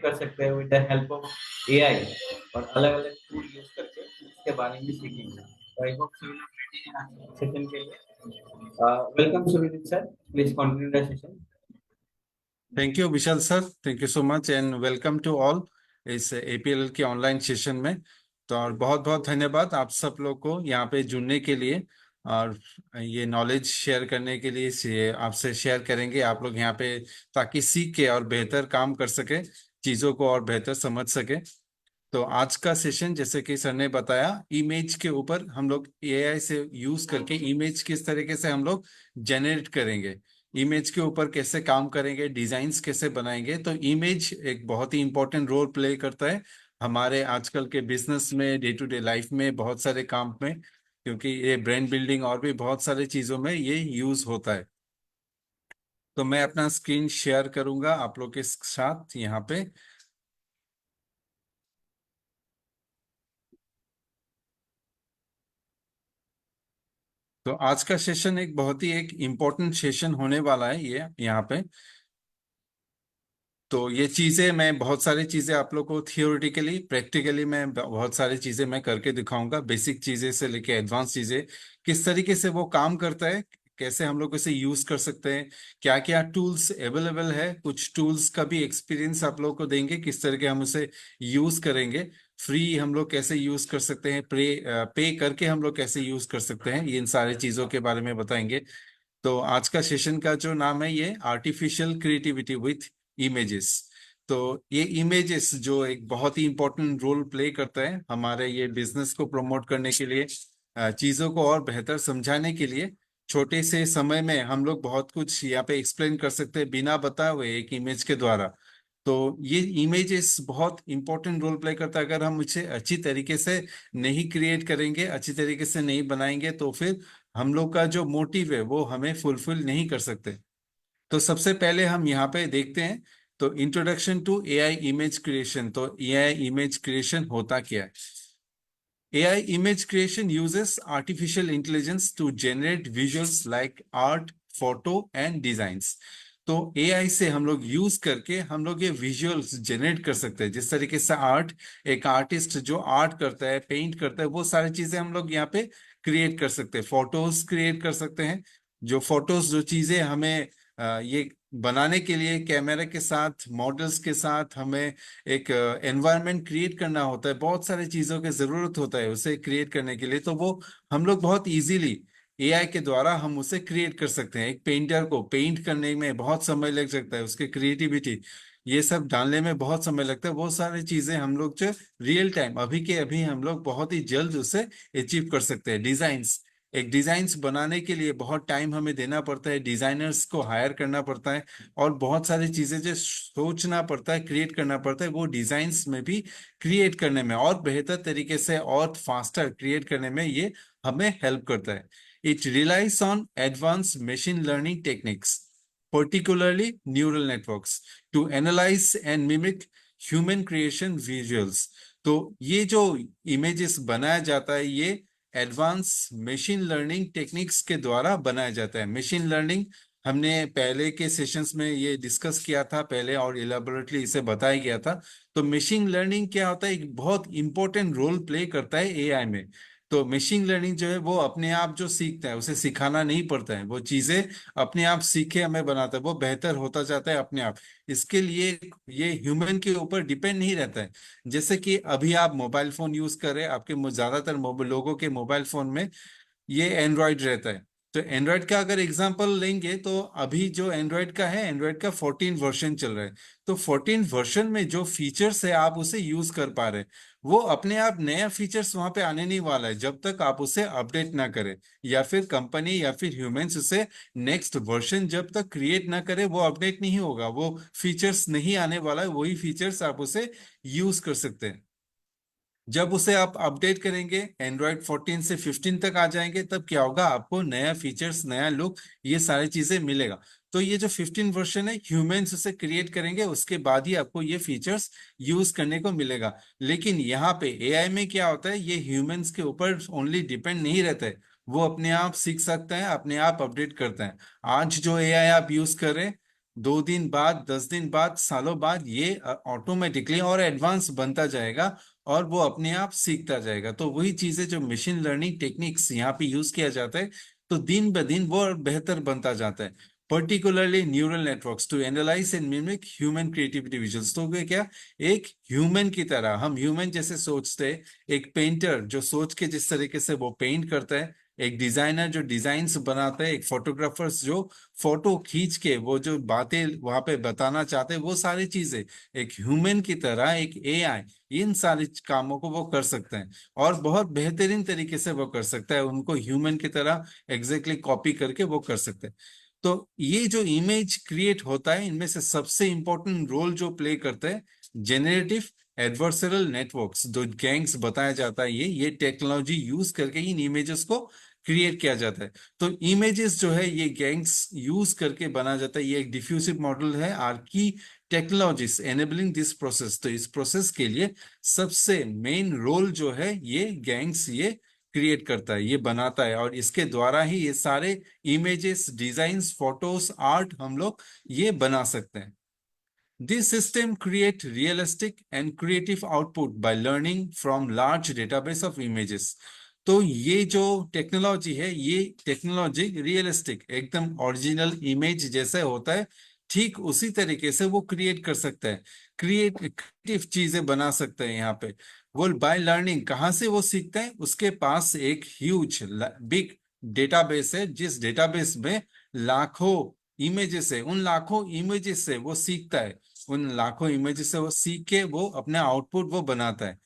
कर सकते हैं with the help of AI और अलग अलग टूल यूज करके इसके बारे में सीखेंगे। तो आई होप सभी लोग रेडी हैं आज सेशन के लिए। Welcome Suvidit sir, please continue the session. Thank you Vishal sir, thank you so much and welcome to all इस एपीएल के ऑनलाइन सेशन में। तो और बहुत बहुत धन्यवाद आप सब लोग को यहाँ पे जुड़ने के लिए और ये नॉलेज शेयर करने के लिए आपसे शेयर करेंगे आप लोग यहाँ पे, ताकि सीख के और बेहतर काम कर सके, चीज़ों को और बेहतर समझ सके। तो आज का सेशन जैसे कि सर ने बताया, इमेज के ऊपर हम लोग एआई से यूज करके इमेज किस तरीके से हम लोग जनरेट करेंगे, इमेज के ऊपर कैसे काम करेंगे, डिजाइन्स कैसे बनाएंगे। तो इमेज एक बहुत ही इंपॉर्टेंट रोल प्ले करता है हमारे आजकल के बिजनेस में, डे टू डे लाइफ में, बहुत सारे काम में, क्योंकि ये ब्रांड बिल्डिंग और भी बहुत सारे चीजों में ये यूज होता है। तो मैं अपना स्क्रीन शेयर करूंगा आप लोग के साथ यहाँ पे। तो आज का सेशन एक बहुत ही एक इम्पोर्टेंट सेशन होने वाला है ये यहाँ पे। तो ये चीजें मैं बहुत सारी चीजें आप लोग को थियोरेटिकली प्रैक्टिकली मैं बहुत सारी चीजें मैं करके दिखाऊंगा, बेसिक चीजें से लेके एडवांस चीजें किस तरीके से वो काम करता है, कैसे हम लोग इसे यूज कर सकते हैं, क्या क्या टूल्स अवेलेबल है, कुछ टूल्स का भी एक्सपीरियंस आप लोग को देंगे, किस तरह के हम उसे यूज करेंगे, फ्री हम लोग कैसे यूज कर सकते हैं, पे करके हम लोग कैसे यूज कर सकते हैं, ये इन सारी चीजों के बारे में बताएंगे। तो आज का सेशन का जो नाम है ये आर्टिफिशियल क्रिएटिविटी विथ इमेजेस। तो ये इमेजेस जो एक बहुत ही इंपॉर्टेंट रोल प्ले करता है हमारे ये बिजनेस को प्रमोट करने के लिए, चीजों को और बेहतर समझाने के लिए। छोटे से समय में हम लोग बहुत कुछ यहाँ पे एक्सप्लेन कर सकते हैं बिना बताए हुए एक इमेज के द्वारा। तो ये इमेजेस बहुत इंपॉर्टेंट रोल प्ले करता है। अगर हम इसे अच्छी तरीके से नहीं क्रिएट करेंगे, अच्छी तरीके से नहीं बनाएंगे, तो फिर हम लोग का जो मोटिव है वो हमें फुलफिल नहीं कर सकते। तो सबसे पहले हम यहाँ पे देखते हैं, तो introduction to AI image creation. तो एआई इमेज क्रिएशन होता क्या है? AI image creation uses artificial intelligence to generate visuals like art, photo and designs। तो AI से हम लोग यूज करके हम लोग ये विजुअल्स जनरेट कर सकते हैं। जिस तरीके से आर्ट, एक आर्टिस्ट जो आर्ट करता है, पेंट करता है, वो सारी चीजें हम लोग यहाँ पे क्रिएट कर सकते हैं। फोटोज क्रिएट कर सकते हैं, जो फोटोज जो चीजें हमें ये बनाने के लिए कैमरे के साथ, मॉडल्स के साथ हमें एक एनवायरनमेंट क्रिएट करना होता है, बहुत सारी चीजों की जरूरत होता है उसे क्रिएट करने के लिए। तो वो हम लोग बहुत इजीली एआई के द्वारा हम उसे क्रिएट कर सकते हैं। एक पेंटर को पेंट करने में बहुत समय लग सकता है, उसके क्रिएटिविटी ये सब डालने में बहुत समय लगता है। वो सारी चीजें हम लोग जो रियल टाइम अभी के अभी हम लोग बहुत ही जल्द उसे अचीव कर सकते हैं। डिजाइन्स, एक डिजाइन्स बनाने के लिए बहुत टाइम हमें देना पड़ता है, डिजाइनर्स को हायर करना पड़ता है और बहुत सारी चीजें जो सोचना पड़ता है, क्रिएट करना पड़ता है, वो डिजाइन्स में भी क्रिएट करने में और बेहतर तरीके से और फास्टर क्रिएट करने में ये हमें हेल्प करता है। It relies on advance machine learning techniques, particularly neural networks, to analyze and mimic human creation visuals। तो ये जो इमेजेस बनाया जाता है ये एडवांस मशीन लर्निंग टेक्निक्स के द्वारा बनाया जाता है। मशीन लर्निंग हमने पहले के सेशंस में ये डिस्कस किया था पहले और इलेबोरेटली इसे बताया गया था। तो मशीन लर्निंग क्या होता है, एक बहुत इंपॉर्टेंट रोल प्ले करता है एआई में। तो मशीन लर्निंग जो है वो अपने आप जो सीखता है, उसे सिखाना नहीं पड़ता है, वो चीजें अपने आप सीखे हमें बनाता है, वो बेहतर होता जाता है अपने आप। इसके लिए ये ह्यूमन के ऊपर डिपेंड नहीं रहता है। जैसे कि अभी आप मोबाइल फोन यूज कर रहे हैं, आपके ज्यादातर लोगों के मोबाइल फोन में ये एंड्रॉयड रहता है। तो एंड्रॉयड का अगर एग्जांपल लेंगे तो अभी जो एंड्रॉयड का है, एंड्रॉयड का 14 वर्जन चल रहा है। तो 14 वर्जन में जो फीचर्स है आप उसे यूज कर पा रहे हैं, वो अपने आप नया फीचर्स वहां पे आने नहीं वाला है जब तक आप उसे अपडेट ना करें, या फिर कंपनी या फिर ह्यूमंस उसे नेक्स्ट वर्जन जब तक क्रिएट ना करे वो अपडेट नहीं होगा, वो फीचर्स नहीं आने वाला है। वही फीचर्स आप उसे यूज कर सकते हैं। जब उसे आप अपडेट करेंगे, एंड्रॉयड 14 से 15 तक आ जाएंगे, तब क्या होगा, आपको नया फीचर्स, नया लुक, ये सारी चीजें मिलेगा। तो ये जो 15 वर्जन है, ह्यूमंस उसे क्रिएट करेंगे, उसके बाद ही आपको ये फीचर्स यूज करने को मिलेगा। लेकिन यहाँ पे एआई में क्या होता है, ये ह्यूमंस के ऊपर ओनली डिपेंड नहीं रहता है, वो अपने आप सीख सकता है, अपने आप अपडेट करता है। आज जो एआई आप यूज कर रहे हैं 2 दिन बाद, 10 दिन बाद, सालों बाद ये ऑटोमेटिकली और एडवांस बनता जाएगा और वो अपने आप सीखता जाएगा। तो वही चीजें जो मशीन लर्निंग टेक्निक्स यहाँ पे यूज किया जाता है, तो दिन ब दिन वो और बेहतर बनता जाता है। Particularly neural networks to analyse and mimic human creativity visuals. तो वे क्या, एक ह्यूमन की तरह, हम ह्यूमन जैसे सोचते हैं, एक पेंटर जो सोच के जिस तरीके से वो पेंट करता है, एक डिजाइनर जो डिजाइन्स बनाता है, एक फोटोग्राफर्स जो फोटो खींच के वो जो बातें वहां पे बताना चाहते हैं, वो सारी चीजें एक ह्यूमन की तरह, एक एआई इन सारी कामों को वो कर सकते हैं और बहुत बेहतरीन तरीके से वो कर सकता है, उनको ह्यूमन की तरह एग्जैक्टली कॉपी करके वो कर सकते हैं। तो ये जो इमेज क्रिएट होता है, इनमें से सबसे इंपॉर्टेंट रोल जो प्ले करते हैं जेनरेटिव एडवर्सरल नेटवर्क्स, जो गैंग्स बताया जाता है, ये टेक्नोलॉजी यूज करके इन इमेजेस को क्रिएट किया जाता है। तो इमेजेस जो है ये गैंग्स यूज करके बना जाता है। ये एक डिफ्यूसिव मॉडल है, आर की टेक्नोलॉजीज एनेबलिंग दिस प्रोसेस। तो इस प्रोसेस के लिए सबसे मेन रोल जो है ये गैंग्स ये क्रिएट करता है, ये बनाता है, और इसके द्वारा ही ये सारे इमेजेस, डिजाइन्स, फोटोज, आर्ट हम लोग ये बना सकते हैं। This system create realistic and creative output by learning from large database of images. तो ये जो टेक्नोलॉजी है, ये टेक्नोलॉजी रियलिस्टिक, एकदम ओरिजिनल इमेज जैसे होता है, ठीक उसी तरीके से वो क्रिएट कर सकता है, क्रिएटिव चीजें बना सकते हैं यहाँ पे। वो बाय लर्निंग कहाँ से वो सीखता है, उसके पास एक ह्यूज बिग डेटाबेस है, जिस डेटाबेस में लाखों इमेजेस है, उन लाखों इमेजेस से वो सीखता है, उन लाखों इमेजेस से वो सीख के वो अपने आउटपुट वो बनाता है।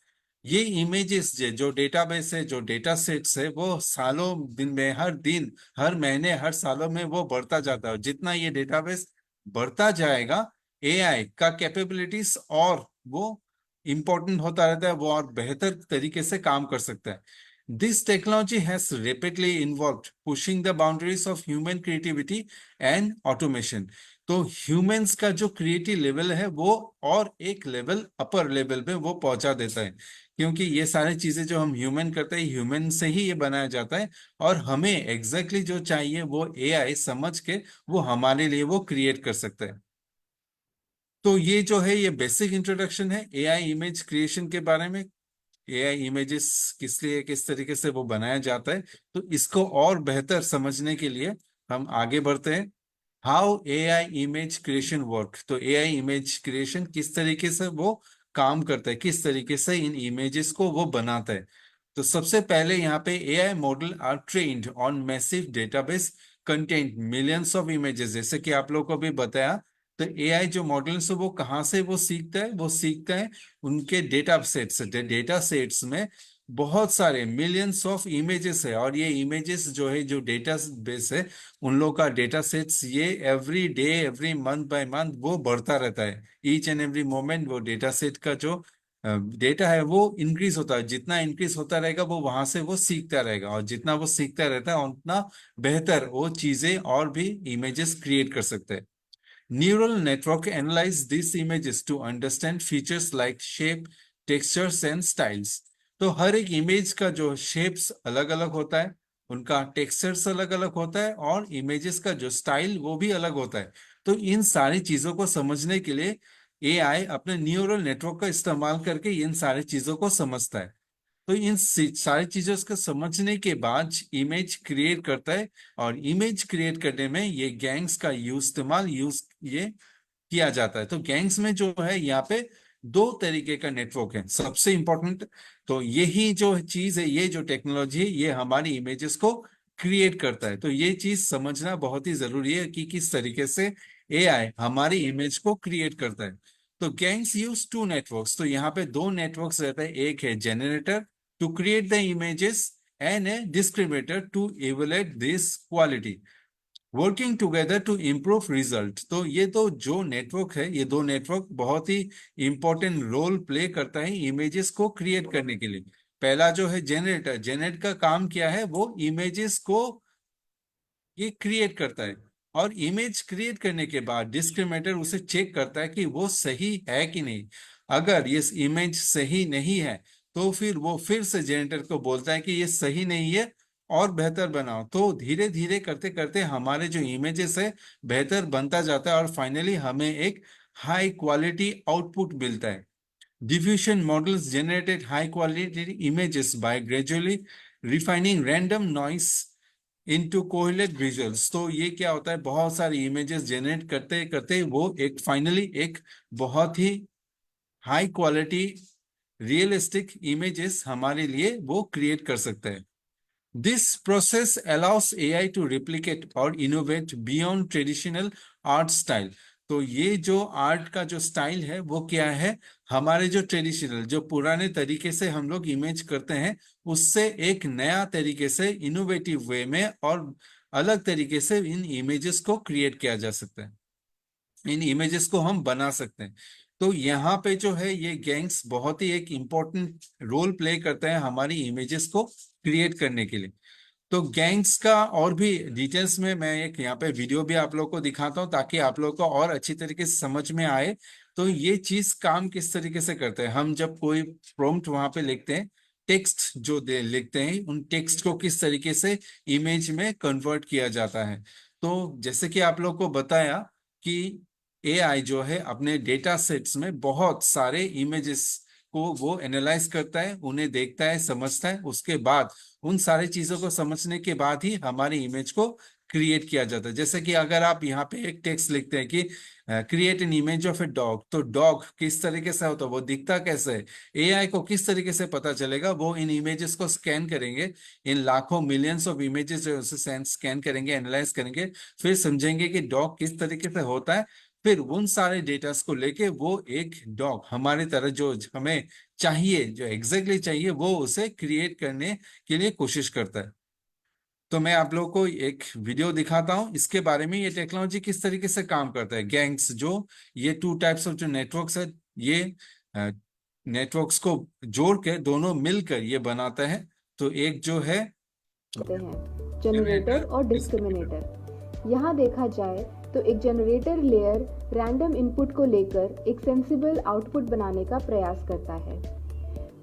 ये इमेजेस जो डेटाबेस है, जो डेटा सेट्स है, वो सालों दिन में, हर दिन, हर महीने, हर सालों में वो बढ़ता जाता है। और जितना ये डेटाबेस बढ़ता जाएगा, एआई का कैपेबिलिटीज और वो इम्पोर्टेंट होता रहता है, वो और बेहतर तरीके से काम कर सकता है। This technology has rapidly involved pushing the boundaries of human creativity and automation। तो ह्यूमंस का जो क्रिएटिव लेवल है वो और एक लेवल, अपर लेवल पे वो पहुंचा देता है, क्योंकि ये सारी चीजें जो हम ह्यूमन करते हैं, ह्यूमन से ही ये बनाया जाता है, और हमें एग्जैक्टली जो चाहिए वो एआई समझ के वो हमारे लिए वो क्रिएट कर सकता है। तो ये जो है, ये बेसिक इंट्रोडक्शन है एआई इमेज क्रिएशन के बारे में। एआई इमेजेस किस लिए, किस तरीके से वो बनाया जाता है, तो इसको और बेहतर समझने के लिए हम आगे बढ़ते हैं। How AI image creation work. तो एआई इमेज क्रिएशन किस तरीके से वो काम करता है, किस तरीके से इन इमेजेस को वो बनाता है। तो सबसे पहले यहाँ पे AI model are trained on massive database content millions of images, जैसे कि आप लोगों को भी बताया। तो एआई जो मॉडल्स है वो कहाँ से वो सीखता है, वो सीखता है उनके डेटा सेट्स में बहुत सारे मिलियंस ऑफ इमेजेस है, और ये इमेजेस जो है, जो डेटा बेस है, उन लोग का डेटा सेट्स ये every day, every month by month वो बढ़ता रहता है। ईच एंड एवरी मोमेंट वो डेटा सेट का जो डेटा है वो इंक्रीज होता है। जितना इंक्रीज होता रहेगा वो वहां से वो सीखता रहेगा, और जितना वो सीखता रहता है उतना बेहतर वो चीजें और भी इमेजेस क्रिएट कर सकते हैं। Neural network analyze these images to understand features like shape, textures and styles। तो हर एक इमेज का जो शेप्स अलग अलग होता है, उनका टेक्सचर्स अलग अलग होता है, और इमेजेस का जो स्टाइल वो भी अलग होता है। तो इन सारी चीजों को समझने के लिए एआई अपने न्यूरल नेटवर्क का इस्तेमाल करके इन सारी चीजों को समझता है। तो इन सारी चीजों को समझने के बाद इमेज क्रिएट करता है, और इमेज क्रिएट करने में ये गैंग्स का इस्तेमाल यूज ये किया जाता है। तो गैंग्स में जो है यहाँ पे दो तरीके का नेटवर्क है, सबसे इंपॉर्टेंट। तो यही जो चीज है, ये जो टेक्नोलॉजी है, ये हमारी इमेजेस को क्रिएट करता है। तो ये चीज समझना बहुत ही जरूरी है कि किस तरीके से एआई हमारी इमेज को क्रिएट करता है। तो गैंग्स यूज टू नेटवर्क्स। तो यहाँ पे दो नेटवर्क्स रहते हैं, एक है generator to create the images and a discriminator to evaluate this quality, working together to improve result. तो ये तो जो नेटवर्क है, ये दो नेटवर्क बहुत ही इंपॉर्टेंट रोल प्ले करता है इमेजेस को क्रिएट करने के लिए। पहला जो है जनरेटर, जनरेट का काम क्या है, वो इमेजेस को ये क्रिएट करता है, और इमेज क्रिएट करने के बाद डिस्क्रिमिनेटर उसे चेक करता है कि वो सही है कि नहीं। अगर ये इमेज सही नहीं है, तो फिर वो फिर से जनरेटर को बोलता है कि ये सही नहीं है, और बेहतर बनाओ, तो धीरे धीरे करते करते हमारे जो इमेजेस है बेहतर बनता जाता है और फाइनली हमें एक हाई क्वालिटी आउटपुट मिलता है। Diffusion models generated high quality images by gradually refining random noise into coherent visuals। तो ये क्या होता है, बहुत सारी इमेजेस जनरेट करते करते वो एक फाइनली एक बहुत ही हाई क्वालिटी रियलिस्टिक इमेजेस हमारे लिए वो क्रिएट कर सकते हैं। This process allows AI to replicate और innovate beyond traditional art style। तो ये जो आर्ट का जो स्टाइल है वो क्या है, हमारे जो ट्रेडिशनल जो पुराने तरीके से हम लोग इमेज करते हैं उससे एक नया तरीके से इनोवेटिव वे में और अलग तरीके से इन इमेजेस को क्रिएट किया जा सकता है, इन इमेजेस को हम बना सकते हैं। तो यहाँ पे जो है ये गैंग्स बहुत ही एक इम्पोर्टेंट रोल प्ले करते हैं हमारी इमेजेस को क्रिएट करने के लिए। तो गैंग्स का और भी डिटेल्स में मैं एक यहाँ पे वीडियो भी आप लोग को दिखाता हूँ ताकि आप लोग को और अच्छी तरीके से समझ में आए। तो ये चीज काम किस तरीके से करते हैं, हम जब कोई प्रॉम्प्ट वहां पे लिखते हैं, टेक्स्ट जो दे लिखते हैं उन टेक्स्ट को किस तरीके से इमेज में कन्वर्ट किया जाता है। तो जैसे कि आप लोग को बताया कि एआई जो है अपने डेटा सेट्स में बहुत सारे इमेजेस को वो एनालाइज करता है, उन्हें देखता है, समझता है, उसके बाद उन सारी चीजों को समझने के बाद ही हमारी इमेज को क्रिएट किया जाता है। जैसे कि अगर आप यहाँ पे एक टेक्स्ट लिखते हैं कि create an image of a dog, तो डॉग किस तरीके से होता है, वो दिखता कैसे है, एआई को किस तरीके से पता चलेगा, वो इन इमेजेस को स्कैन करेंगे, इन लाखों मिलियंस ऑफ इमेजेस जो स्कैन करेंगे, एनालाइज करेंगे, फिर समझेंगे कि डॉग किस तरीके से होता है, फिर उन सारे डेटास को लेके वो एक डॉग हमारी तरह जो हमें चाहिए, जो एग्जैक्टली चाहिए, वो उसे क्रिएट करने के लिए कोशिश करता है। तो मैं आप लोगों को एक वीडियो दिखाता हूं इसके बारे में, ये टेक्नोलॉजी किस तरीके से काम करता है। गैंग्स जो ये टू टाइप्स ऑफ जो नेटवर्क्स है, ये नेटवर्क्स को जोड़ के दोनों मिलकर ये बनाता है। तो एक जो है हैं जनरेटर और डिस्क्रिमिनेटर। यहाँ देखा जाए तो एक जनरेटर लेयर रैंडम इनपुट को लेकर एक सेंसिबल आउटपुट बनाने का प्रयास करता है।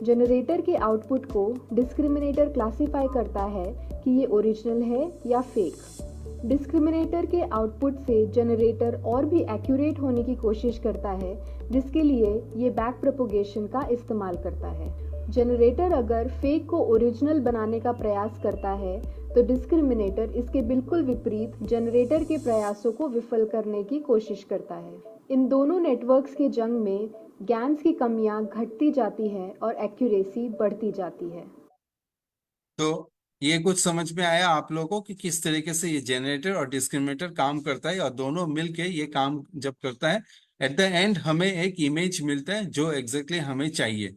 जनरेटर के आउटपुट को डिस्क्रिमिनेटर क्लासिफाई करता है कि ये ओरिजिनल है या फेक। डिस्क्रिमिनेटर के आउटपुट से जनरेटर और भी एक्यूरेट होने की कोशिश करता है, जिसके लिए ये बैक प्रोपोगेशन का इस्तेमाल करता है। जनरेटर अगर फेक को ओरिजिनल बनाने का प्रयास करता है तो डिस्क्रिमिनेटर इसके बिल्कुल विपरीत जनरेटर के प्रयासों को विफल करने की कोशिश करता है। इन दोनों नेटवर्क्स के जंग में गैंग्स की कमियां घटती जाती है और एक्यूरेसी बढ़ती जाती है। तो ये कुछ समझ में आया आप लोगों को कि किस तरीके से ये जनरेटर और डिस्क्रिमिनेटर काम करता है, और दोनों मिलके ये काम जब करता है एट द एंड हमें एक इमेज मिलता है जो एग्जैक्टली हमें चाहिए।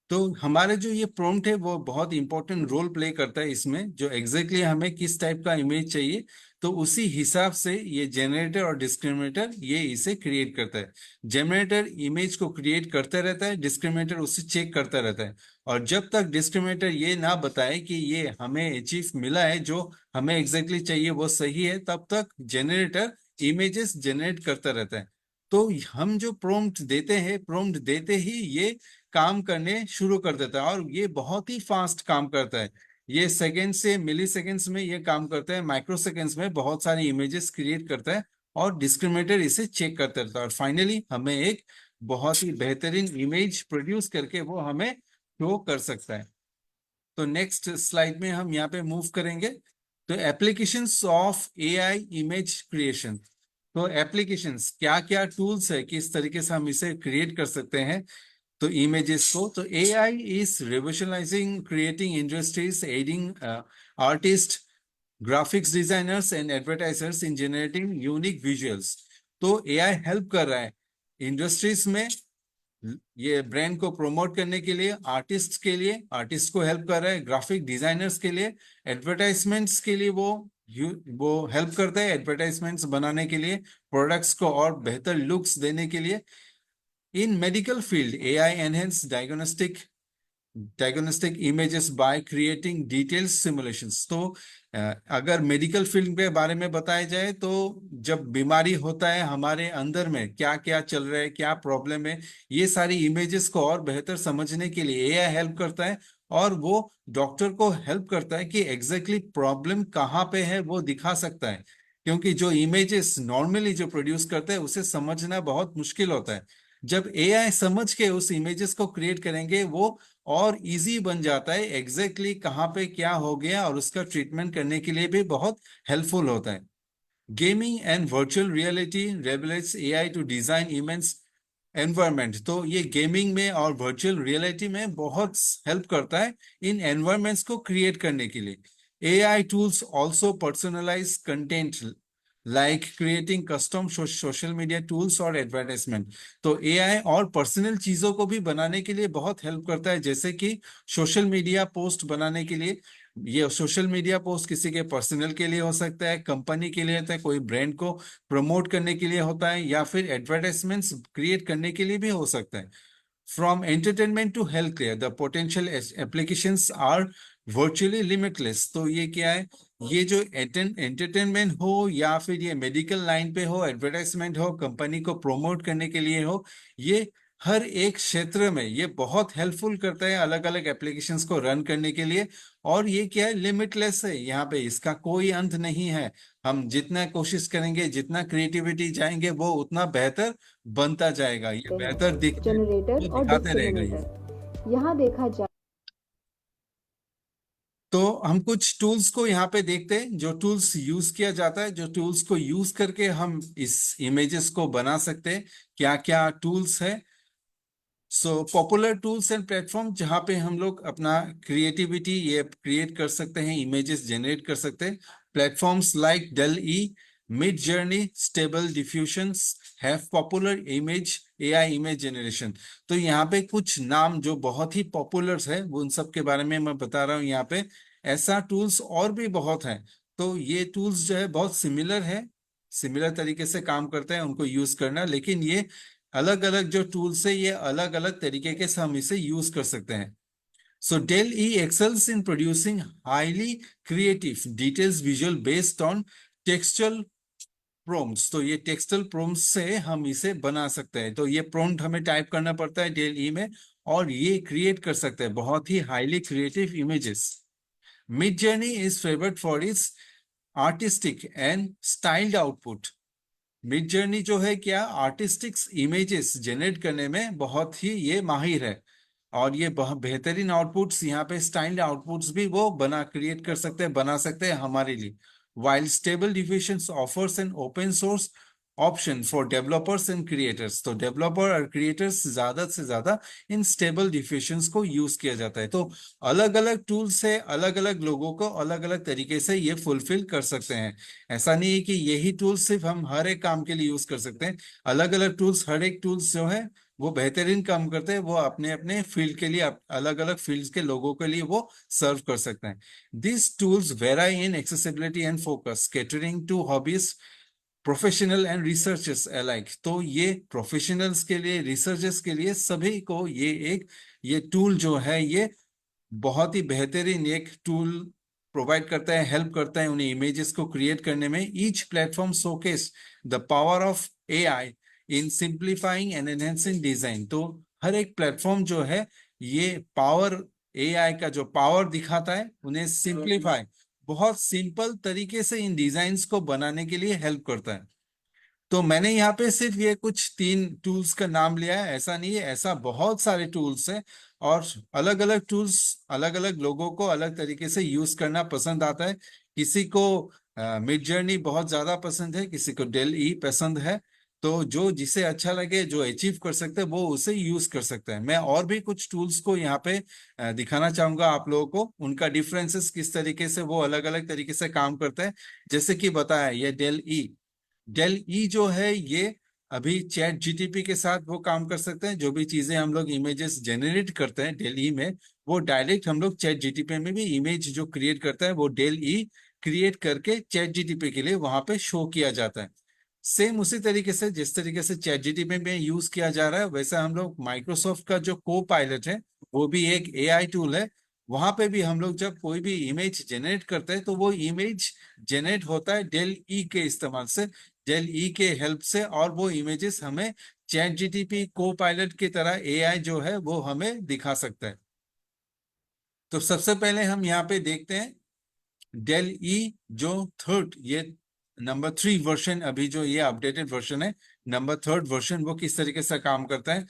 तो हमारे जो ये प्रॉम्प्ट है वो बहुत इंपॉर्टेंट रोल प्ले करता है इसमें, जो एग्जैक्टली हमें किस टाइप का इमेज चाहिए, तो उसी हिसाब से ये जनरेटर और डिस्क्रिमिनेटर ये इसे क्रिएट करता है। जनरेटर इमेज को क्रिएट करते रहता है, डिस्क्रिमिनेटर उसे चेक करता रहता है, और जब तक डिस्क्रिमिनेटर ये ना बताए कि ये हमें चीज मिला है जो हमें एग्जैक्टली चाहिए वो सही है, तब तक जनरेटर इमेजेस जनरेट करता रहता है। तो हम जो प्रॉम्प्ट देते हैं, प्रॉम्प्ट देते ही ये काम करने शुरू कर देता है, और ये बहुत ही फास्ट काम करता है। ये सेकेंड से मिली सेकेंड्स में ये काम करता है, माइक्रो सेकेंड्स में बहुत सारी इमेजेस क्रिएट करता है, और डिस्क्रिमिनेटर इसे चेक करता रहता है, और फाइनली हमें एक बहुत ही बेहतरीन इमेज प्रोड्यूस करके वो हमें शो कर सकता है। तो नेक्स्ट स्लाइड में हम यहाँ पे मूव करेंगे। तो applications of AI image creation. तो एप्लीकेशंस क्या क्या टूल्स है, किस तरीके से हम इसे क्रिएट कर सकते हैं तो इमेजेस को। तो AI is revolutionising creating industries, adding artist, graphics designers and advertisers in generating unique visuals. तो AI हेल्प कर रहा है इंडस्ट्रीज में ये ब्रांड को प्रमोट करने के लिए, आर्टिस्ट के लिए, आर्टिस्ट को हेल्प कर रहा है, ग्राफिक डिजाइनर्स के लिए, एडवर्टाइजमेंट्स के लिए वो हेल्प करता है एडवर्टाइजमेंट्स बनाने के लिए, प्रोडक्ट्स को और बेहतर लुक्स देने के लिए। In medical field, AI enhanced diagnostic diagnostic images by creating detailed simulations. तो अगर मेडिकल फील्ड के बारे में बताया जाए तो जब बीमारी होता है हमारे अंदर में क्या क्या चल रहा है, क्या प्रॉब्लम है, ये सारी इमेजेस को और बेहतर समझने के लिए एआई हेल्प करता है। और वो डॉक्टर को हेल्प करता है कि एग्जैक्टली प्रॉब्लम कहाँ पे है वो दिखा सकता है, क्योंकि जो इमेजेस नॉर्मली जो प्रोड्यूस करते हैं उसे समझना बहुत मुश्किल होता है। जब एआई समझ के उस इमेजेस को क्रिएट करेंगे वो और इजी बन जाता है, एग्जैक्टली कहाँ पे क्या हो गया और उसका ट्रीटमेंट करने के लिए भी बहुत हेल्पफुल होता है। गेमिंग एंड वर्चुअल रियलिटी रेवलेट्स AI to design immense environment. तो ये गेमिंग में और वर्चुअल रियलिटी में बहुत हेल्प करता है इन एनवायरमेंट्स को क्रिएट करने के लिए। AI tools also personalise content like creating custom social media tools और एडवर्टाइजमेंट। तो एआई और पर्सनल चीजों को भी बनाने के लिए बहुत हेल्प करता है, जैसे कि सोशल मीडिया पोस्ट बनाने के लिए। ये सोशल मीडिया पोस्ट किसी के पर्सनल के लिए हो सकता है, कंपनी के लिए होता है, कोई ब्रांड को प्रमोट करने के लिए होता है, या फिर एडवर्टाइजमेंट्स क्रिएट करने के लिए भी हो सकता है। From entertainment to health care the potential applications are virtually limitless. तो ये क्या है, ये जो एंटरटेनमेंट हो या फिर ये मेडिकल लाइन पे हो, एडवर्टाइजमेंट हो, कंपनी को प्रमोट करने के लिए हो, ये हर एक क्षेत्र में ये बहुत हेल्पफुल करता है अलग अलग एप्लीकेशंस को रन करने के लिए। और ये क्या है, लिमिटलेस है, यहाँ पे इसका कोई अंत नहीं है। हम जितना कोशिश करेंगे, जितना क्रिएटिविटी जाएंगे, वो उतना बेहतर बनता जाएगा, ये बेहतर दिखते जनरेटर वो और दिखाते रहेगा ये। डिस्क्रिमिनेटर। यहाँ देखा जाए तो हम कुछ टूल्स को यहाँ पे देखते हैं, जो टूल्स यूज किया जाता है, जो टूल्स को यूज करके हम इस इमेजेस को बना सकते हैं, क्या क्या टूल्स है। So popular tools and platform जहाँ पे हम लोग अपना क्रिएटिविटी ये क्रिएट कर सकते हैं, इमेजेस जनरेट कर सकते हैं। Platforms like Dall E, Midjourney, Stable Diffusions have popular image AI image generation. तो यहाँ पे कुछ नाम जो बहुत ही पॉपुलर है वो उन सब के बारे में मैं बता रहा हूँ यहाँ पे। ऐसा टूल्स और भी बहुत हैं। तो ये टूल्स जो है बहुत सिमिलर है, सिमिलर तरीके से काम करते हैं, उनको यूज करना। लेकिन ये अलग अलग जो टूल्स है ये अलग अलग तरीके के से हम इसे यूज कर सकते हैं। So Dall E excels in producing highly creative details visual based on textual prompts. तो ये टेक्सचुअल प्रॉम्प्ट्स से हम इसे बना सकते हैं। तो ये प्रॉम्प्ट हमें टाइप करना पड़ता है डेल ई में, और ये क्रिएट कर सकते हैं बहुत ही highly creative images. Midjourney is favoured for its artistic and styled output. Midjourney जो है क्या, आर्टिस्टिक इमेजेस जनरेट करने में बहुत ही ये माहिर है, और ये बहुत बेहतरीन आउटपुट्स, यहाँ पे स्टाइल्ड आउटपुट्स भी वो बना क्रिएट कर सकते हैं, बना सकते हैं हमारे लिए। while stable diffusions offers an open source option for developers and creators. तो डेवलपर और क्रिएटर्स ज्यादा से ज्यादा इन स्टेबल डिफ्यूजन्स को यूज किया जाता है। तो अलग अलग टूल्स से अलग अलग लोगों को अलग अलग तरीके से ये फुलफिल कर सकते हैं। ऐसा नहीं है कि यही टूल्स सिर्फ हम हर एक काम के लिए यूज कर सकते हैं। अलग अलग टूल्स, हर एक टूल्स जो है वो बेहतरीन काम करते हैं, वो अपने अपने फील्ड के लिए, अलग अलग फील्ड्स के लोगों के लिए वो सर्व कर सकते हैं। This tools vary in accessibility and focus catering to hobbies, professional and researchers alike. तो ये प्रोफेशनल्स के लिए, रिसर्चर्स के लिए, सभी को ये टूल जो है ये बहुत ही बेहतरीन एक टूल प्रोवाइड करता है, हेल्प करता है उन्हें इमेजेस को क्रिएट करने में। Each platform showcase the power of AI in simplifying and enhancing design. तो हर एक प्लेटफॉर्म जो है ये पावर, एआई का जो पावर दिखाता है, उन्हें सिंप्लीफाई, बहुत सिंपल तरीके से इन डिजाइन्स को बनाने के लिए हेल्प करता है। तो मैंने यहाँ पे सिर्फ ये कुछ 3 टूल्स का नाम लिया है, ऐसा नहीं है, ऐसा बहुत सारे टूल्स हैं। और अलग अलग टूल्स अलग अलग लोगों को अलग तरीके से यूज करना पसंद आता है। किसी को मिड जर्नी बहुत ज्यादा पसंद है, किसी को डेल ई पसंद है। तो जो जिसे अच्छा लगे, जो अचीव कर सकते हैं, वो उसे यूज कर सकते हैं। मैं और भी कुछ टूल्स को यहाँ पे दिखाना चाहूंगा आप लोगों को, उनका डिफरेंसेस किस तरीके से वो अलग अलग तरीके से काम करते हैं। जैसे कि बताया ये डेल ई जो है ये अभी चैट जीटीपी के साथ वो काम कर सकते हैं। जो भी चीजें हम लोग इमेजेस जनरेट करते हैं डेल ई में, वो डायरेक्ट हम लोग चैट जीटीपी में भी इमेज जो क्रिएट करता है वो डेल ई क्रिएट करके चैट जीटीपी के लिए वहां पे शो किया जाता है। सेम उसी तरीके से जिस तरीके से चैट जीटीपी में यूज किया जा रहा है, वैसा हम लोग माइक्रोसॉफ्ट का जो को पायलट है वो भी एक एआई टूल है। वहां पे भी हम लोग जब कोई भी इमेज जनरेट करते हैं तो वो इमेज जनरेट होता है डेल ई के इस्तेमाल से, डेल ई के हेल्प से, और वो इमेजेस हमें चैट जीटीपी को पायलट की तरह एआई जो है वो हमें दिखा सकता है। तो सबसे पहले हम यहाँ पे देखते हैं डेल ई जो थर्ड, ये नंबर 3 वर्जन, अभी जो ये अपडेटेड वर्जन है, नंबर 3 वर्जन, वो किस तरीके से काम करता है।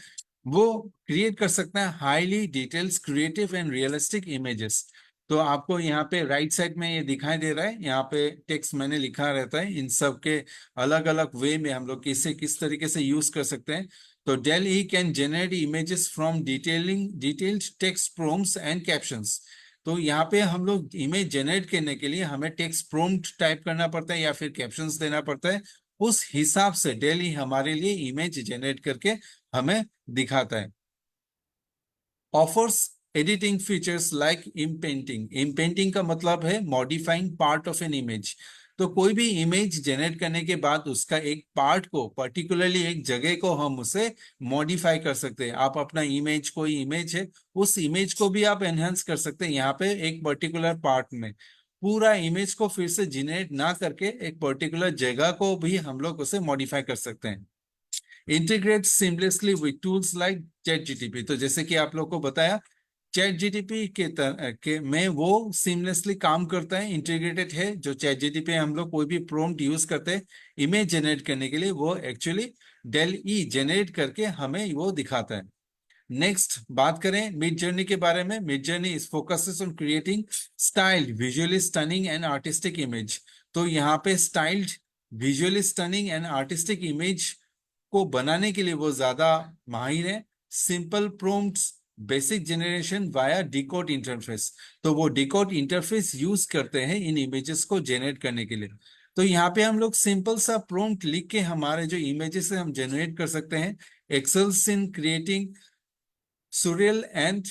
वो क्रिएट कर सकता है highly details, creative and realistic images. तो आपको यहाँ पे राइट साइड में ये दिखाई दे रहा है, यहाँ पे टेक्स्ट मैंने लिखा रहता है, इन सब के अलग अलग वे में हम लोग किसे किस तरीके से यूज कर सकते हैं। तो Dall E can generate images from detailed text prompts and captions. तो यहाँ पे हम लोग इमेज जनरेट करने के लिए हमें टेक्स्ट प्रॉम्प्ट टाइप करना पड़ता है या फिर कैप्शंस देना पड़ता है, उस हिसाब से डेली हमारे लिए इमेज जनरेट करके हमें दिखाता है। Offers editing features like inpainting. Inpainting का मतलब है modifying part of an image. तो कोई भी इमेज जनरेट करने के बाद उसका एक पार्ट को, पर्टिकुलरली एक जगह को हम उसे मॉडिफाई कर सकते हैं। आप अपना इमेज, कोई इमेज है, उस इमेज को भी आप एनहांस कर सकते हैं यहाँ पे एक पर्टिकुलर पार्ट में। पूरा इमेज को फिर से जनरेट ना करके एक पर्टिकुलर जगह को भी हम लोग उसे मॉडिफाई कर सकते हैं। Integrate seamlessly with tools like chat GTP. तो जैसे कि आप लोग को बताया, चैट जीटीपी के में वो सीमलेसली काम करता है, इंटीग्रेटेड है। जो चैट जीटीपी हम लोग कोई भी प्रॉम्प्ट यूज करते हैं इमेज जनरेट करने के लिए, वो एक्चुअली डेल ई जनरेट करके हमें वो दिखाता है। नेक्स्ट बात करें मिड जर्नी के बारे में। Mid journey is focuses on creating styled, visually stunning and artistic image. तो यहाँ पे styled, visually stunning and artistic image को बनाने के लिए वो ज्यादा माहिर है। Simple prompts, basic generation via decode interface. तो वो डिकोड इंटरफेस यूज करते हैं इन इमेजेस को जनरेट करने के लिए। तो यहाँ पे हम लोग सिंपल सा प्रॉम्प्ट लिख के हमारे जो इमेजेस है हम जनरेट कर सकते हैं। एक्सेल्स इन क्रिएटिंग सुरियल एंड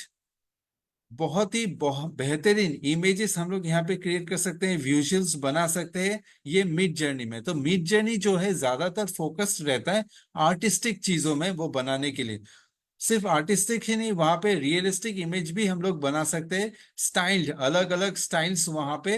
बहुत ही बेहतरीन इमेजेस हम लोग यहाँ पे क्रिएट कर सकते हैं, विजुअल्स बना सकते हैं ये मिड जर्नी में। तो मिड जर्नी जो है ज्यादातर फोकस्ड रहता है आर्टिस्टिक चीजों में वो बनाने के लिए। सिर्फ आर्टिस्टिक ही नहीं, वहां पे रियलिस्टिक इमेज भी हम लोग बना सकते हैं। स्टाइल्ड, अलग अलग स्टाइल्स वहां पे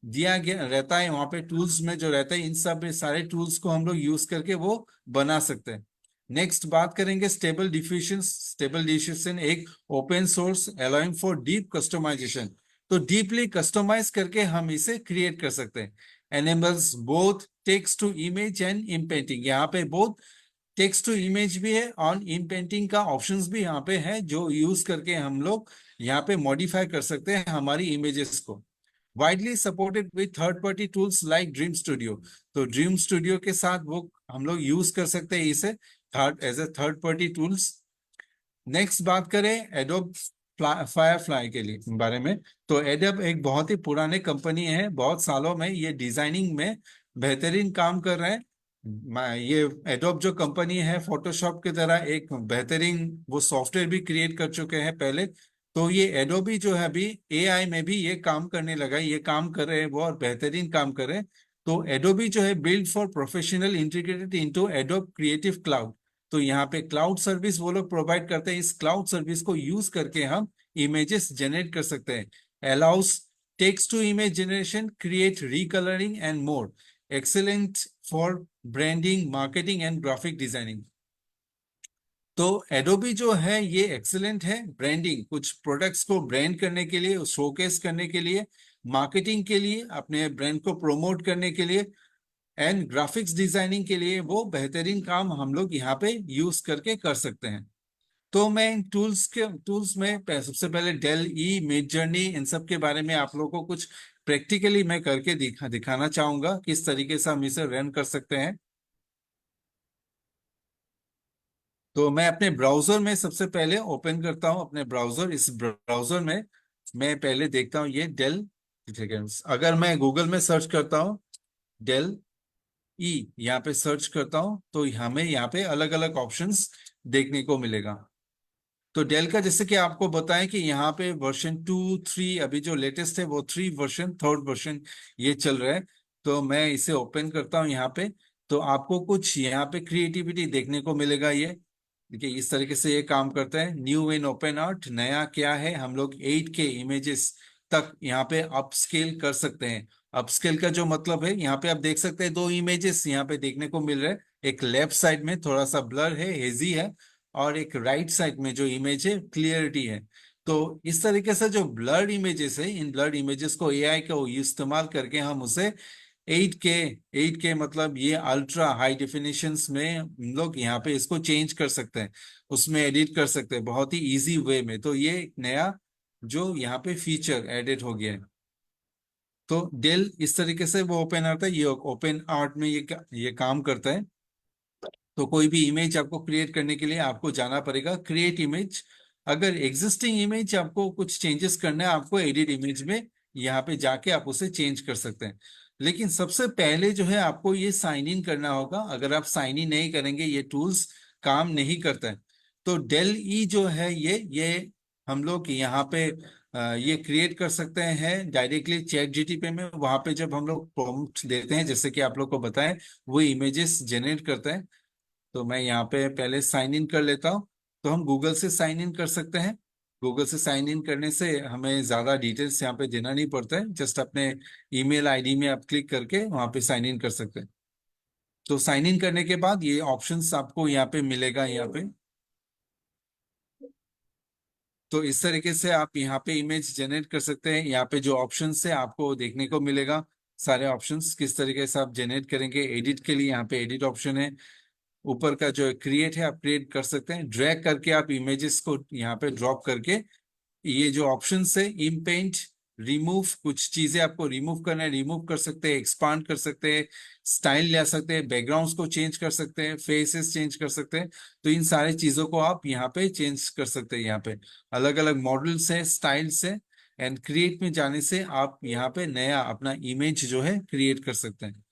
दिया गया रहता है, वहां पे टूल्स में जो रहता है, इन सब सारे टूल्स को हम लोग यूज करके वो बना सकते हैं। नेक्स्ट बात करेंगे स्टेबल डिफ्यूजन। स्टेबल डिफ्यूजन एक open source allowing for deep customisation. तो डीपली कस्टमाइज करके हम इसे क्रिएट कर सकते हैं। Enables both text to image and inpainting. यहाँ पे बोथ टेक्स्ट टू इमेज भी है और इम्पेंटिंग का ऑप्शंस भी यहाँ पे है, जो यूज करके हम लोग यहाँ पे मॉडिफाई कर सकते हैं हमारी इमेजेस को। Widely supported with third party tools like dream studio. तो ड्रीम स्टूडियो के साथ वो हम लोग यूज कर सकते हैं इसे as a third party tools. Next बात करें एडोब फायरफ्लाई के लिए बारे में। तो एडोब एक बहुत ही पुराने कंपनी है, बहुत सालों में ये डिजाइनिंग में बेहतरीन काम कर रहे हैं। ये एडोब जो कंपनी है फोटोशॉप की तरह एक बेहतरीन वो सॉफ्टवेयर भी क्रिएट कर चुके हैं पहले। तो ये एडोबी जो है अभी एआई में भी ये काम करने लगा है, ये काम कर रहे हैं वो और बेहतरीन काम कर रहे हैं। तो एडोबी जो है build for professional, integrated into adobe creative cloud. तो यहाँ पे क्लाउड सर्विस वो लोग प्रोवाइड करते हैं। इस क्लाउड सर्विस को यूज करके हम इमेजेस जनरेट कर सकते हैं। Allows text to image generation, create recolouring and more, excellent for branding, marketing and graphic designing. तो एडोबी जो है ये एक्सेलेंट है ब्रांडिंग, कुछ प्रोडक्ट्स को ब्रांड करने के लिए, शोकेस करने के लिए, मार्केटिंग के लिए, अपने ब्रांड को प्रमोट करने के लिए एंड ग्राफिक्स डिजाइनिंग के लिए वो बेहतरीन काम हम लोग यहाँ पे यूज करके कर सकते हैं। तो मैं इन टूल्स में सबसे पहले डेल ई, मिड जर्नी, इन सब के बारे में आप लोगों को कुछ प्रैक्टिकली मैं करके दिखाना चाहूंगा किस तरीके से हम इसे रन कर सकते हैं। तो मैं अपने ब्राउजर में सबसे पहले ओपन करता हूं अपने ब्राउजर। इस ब्राउजर में मैं पहले देखता हूं ये डेल, ठीक है। अगर मैं गूगल में सर्च करता हूं डेल ई, यहाँ पे सर्च करता हूं तो हमें यहाँ पे अलग अलग ऑप्शंस देखने को मिलेगा। तो डेल का जैसे कि आपको बताएं कि यहाँ पे वर्जन 2, 3 अभी जो लेटेस्ट है वो 3 वर्जन, 3rd वर्जन ये चल रहा है। तो मैं इसे ओपन करता हूँ यहाँ पे, तो आपको कुछ यहाँ पे क्रिएटिविटी देखने को मिलेगा। ये देखिए इस तरीके से ये काम करता है। न्यू इन ओपन आर्ट नया क्या है, हम लोग 8K इमेजेस तक यहाँ पे अपस्केल कर सकते हैं। अपस्केल का जो मतलब है, यहाँ पे आप देख सकते हैं दो इमेजेस यहाँ पे देखने को मिल रहे हैं। एक लेफ्ट साइड में थोड़ा सा ब्लर है, हेजी है, और एक राइट साइड में जो इमेज है क्लियरिटी है। तो इस तरीके से जो ब्लर्ड इमेजेस है, इन ब्लर्ड इमेजेस को एआई का इस्तेमाल करके हम उसे 8K, 8K मतलब ये अल्ट्रा हाई डिफिनेशंस में हम लोग यहाँ पे इसको चेंज कर सकते हैं, उसमें एडिट कर सकते हैं बहुत ही इजी वे में। तो ये एक नया जो यहाँ पे फीचर एडेड हो गया है। तो डेल इस तरीके से वो ओपन आर्ट है, ये ओपन आर्ट में ये काम करता है। तो कोई भी इमेज आपको क्रिएट करने के लिए आपको जाना पड़ेगा क्रिएट इमेज। अगर एग्जिस्टिंग इमेज आपको कुछ चेंजेस करना है, आपको एडिट इमेज में यहाँ पे जाके आप उसे चेंज कर सकते हैं। लेकिन सबसे पहले जो है आपको ये साइन इन करना होगा। अगर आप साइन इन नहीं करेंगे ये टूल्स काम नहीं करता है। तो डेल ई जो है ये हम लोग यहाँ पे ये क्रिएट कर सकते हैं डायरेक्टली चैट जीटीपी में। वहां पे जब हम लोग प्रॉम्प्ट देते हैं, जैसे कि आप लोग को बताएं, वो इमेजेस जनरेट करते हैं। तो मैं यहाँ पे पहले साइन इन कर लेता हूँ। तो हम गूगल से साइन इन कर सकते हैं। गूगल से साइन इन करने से हमें ज्यादा डिटेल्स यहाँ पे देना नहीं पड़ता है, जस्ट अपने ईमेल आईडी में आप क्लिक करके वहाँ पे साइन इन कर सकते हैं। तो साइन इन करने के बाद ये ऑप्शंस आपको यहाँ पे मिलेगा यहाँ पे। तो इस तरीके से आप यहाँ पे इमेज जनरेट कर सकते हैं। यहाँ पे जो ऑप्शन है आपको देखने को मिलेगा, सारे ऑप्शंस किस तरीके से आप जनरेट करेंगे। एडिट के लिए यहाँ पे एडिट ऑप्शन है। ऊपर का जो क्रिएट है आप क्रिएट कर सकते हैं, ड्रैग करके आप इमेजेस को यहाँ पे ड्रॉप करके ये जो ऑप्शन है इम्पेंट, रिमूव, कुछ चीजें आपको रिमूव करना है रिमूव कर सकते हैं, एक्सपांड कर सकते हैं, स्टाइल ले सकते हैं, बैकग्राउंड्स को चेंज कर सकते हैं, फेसेस चेंज कर सकते हैं। तो इन सारी चीजों को आप यहाँ पे चेंज कर सकते हैं। यहाँ पे अलग अलग मॉडल्स है, स्टाइल्स है, एंड क्रिएट में जाने से आप यहाँ पे नया अपना इमेज जो है क्रिएट कर सकते हैं।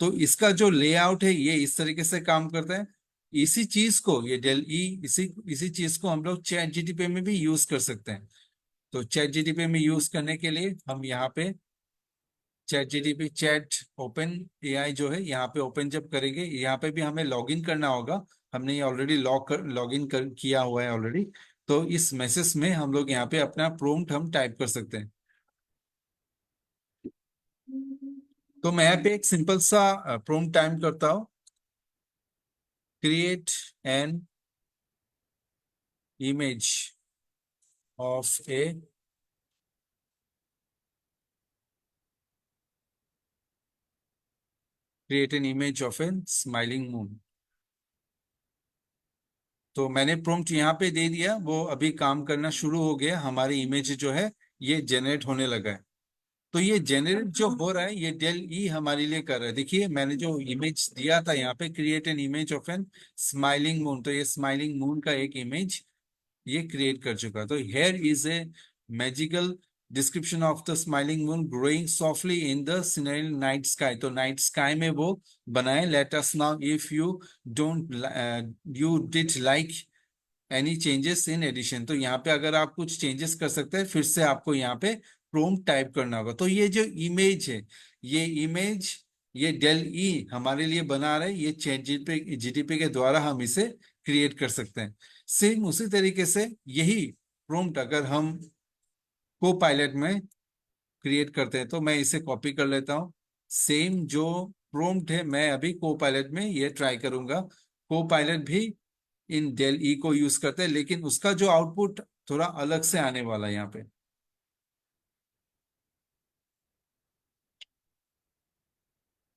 तो इसका जो लेआउट है ये इस तरीके से काम करता है। इसी चीज को ये डेल ई इसी इसी चीज को हम लोग चैट जीटीपी में भी यूज कर सकते हैं। तो चैट जीटीपी में यूज करने के लिए हम यहाँ पे chat GTP chat open AI जो है यहाँ पे ओपन जब करेंगे, यहाँ पे भी हमें लॉग इन करना होगा। हमने ये ऑलरेडी लॉग इन किया हुआ है ऑलरेडी। तो इस मैसेज में हम लोग यहाँ पे अपना प्रोम्प्ट हम टाइप कर सकते हैं। तो मैं यहाँ पे एक सिंपल सा प्रोम्प्ट टाइप करता हूँ, create an image of a create an image of a smiling moon। तो मैंने प्रॉम्प्ट यहाँ पे दे दिया, वो अभी काम करना शुरू हो गया। हमारी इमेज जो है ये जनरेट होने लगा है। तो ये जनरेट जो हो रहा है ये डेल ई हमारे लिए कर रहा है। देखिए मैंने जो इमेज दिया था यहाँ पे create an image of an smiling moon, तो ये स्माइलिंग मून का एक इमेज ये क्रिएट कर चुका। तो here is a magical description of the smiling moon growing softly in the cinereal night sky. तो नाइट स्काई में वो बनाए। Let us now if you don't you did like any changes in addition. तो यहाँ पे अगर आप कुछ चेंजेस कर सकते हैं, फिर से आपको यहाँ पे प्रोम्प्ट टाइप करना होगा। तो ये जो इमेज है, ये इमेज ये डेल ई हमारे लिए बना रहा है। ये चैट जीटीपी के द्वारा हम इसे क्रिएट कर सकते हैं। सेम उसी तरीके से यही प्रोम्प्ट अगर हम को पायलट में क्रिएट करते हैं, तो मैं इसे कॉपी कर लेता हूँ। सेम जो प्रोम्प्ट है मैं अभी को पायलट में ये ट्राई करूंगा। को पायलट भी इन डेल ई को यूज करते हैं, लेकिन उसका जो आउटपुट थोड़ा अलग से आने वाला है यहाँ पे।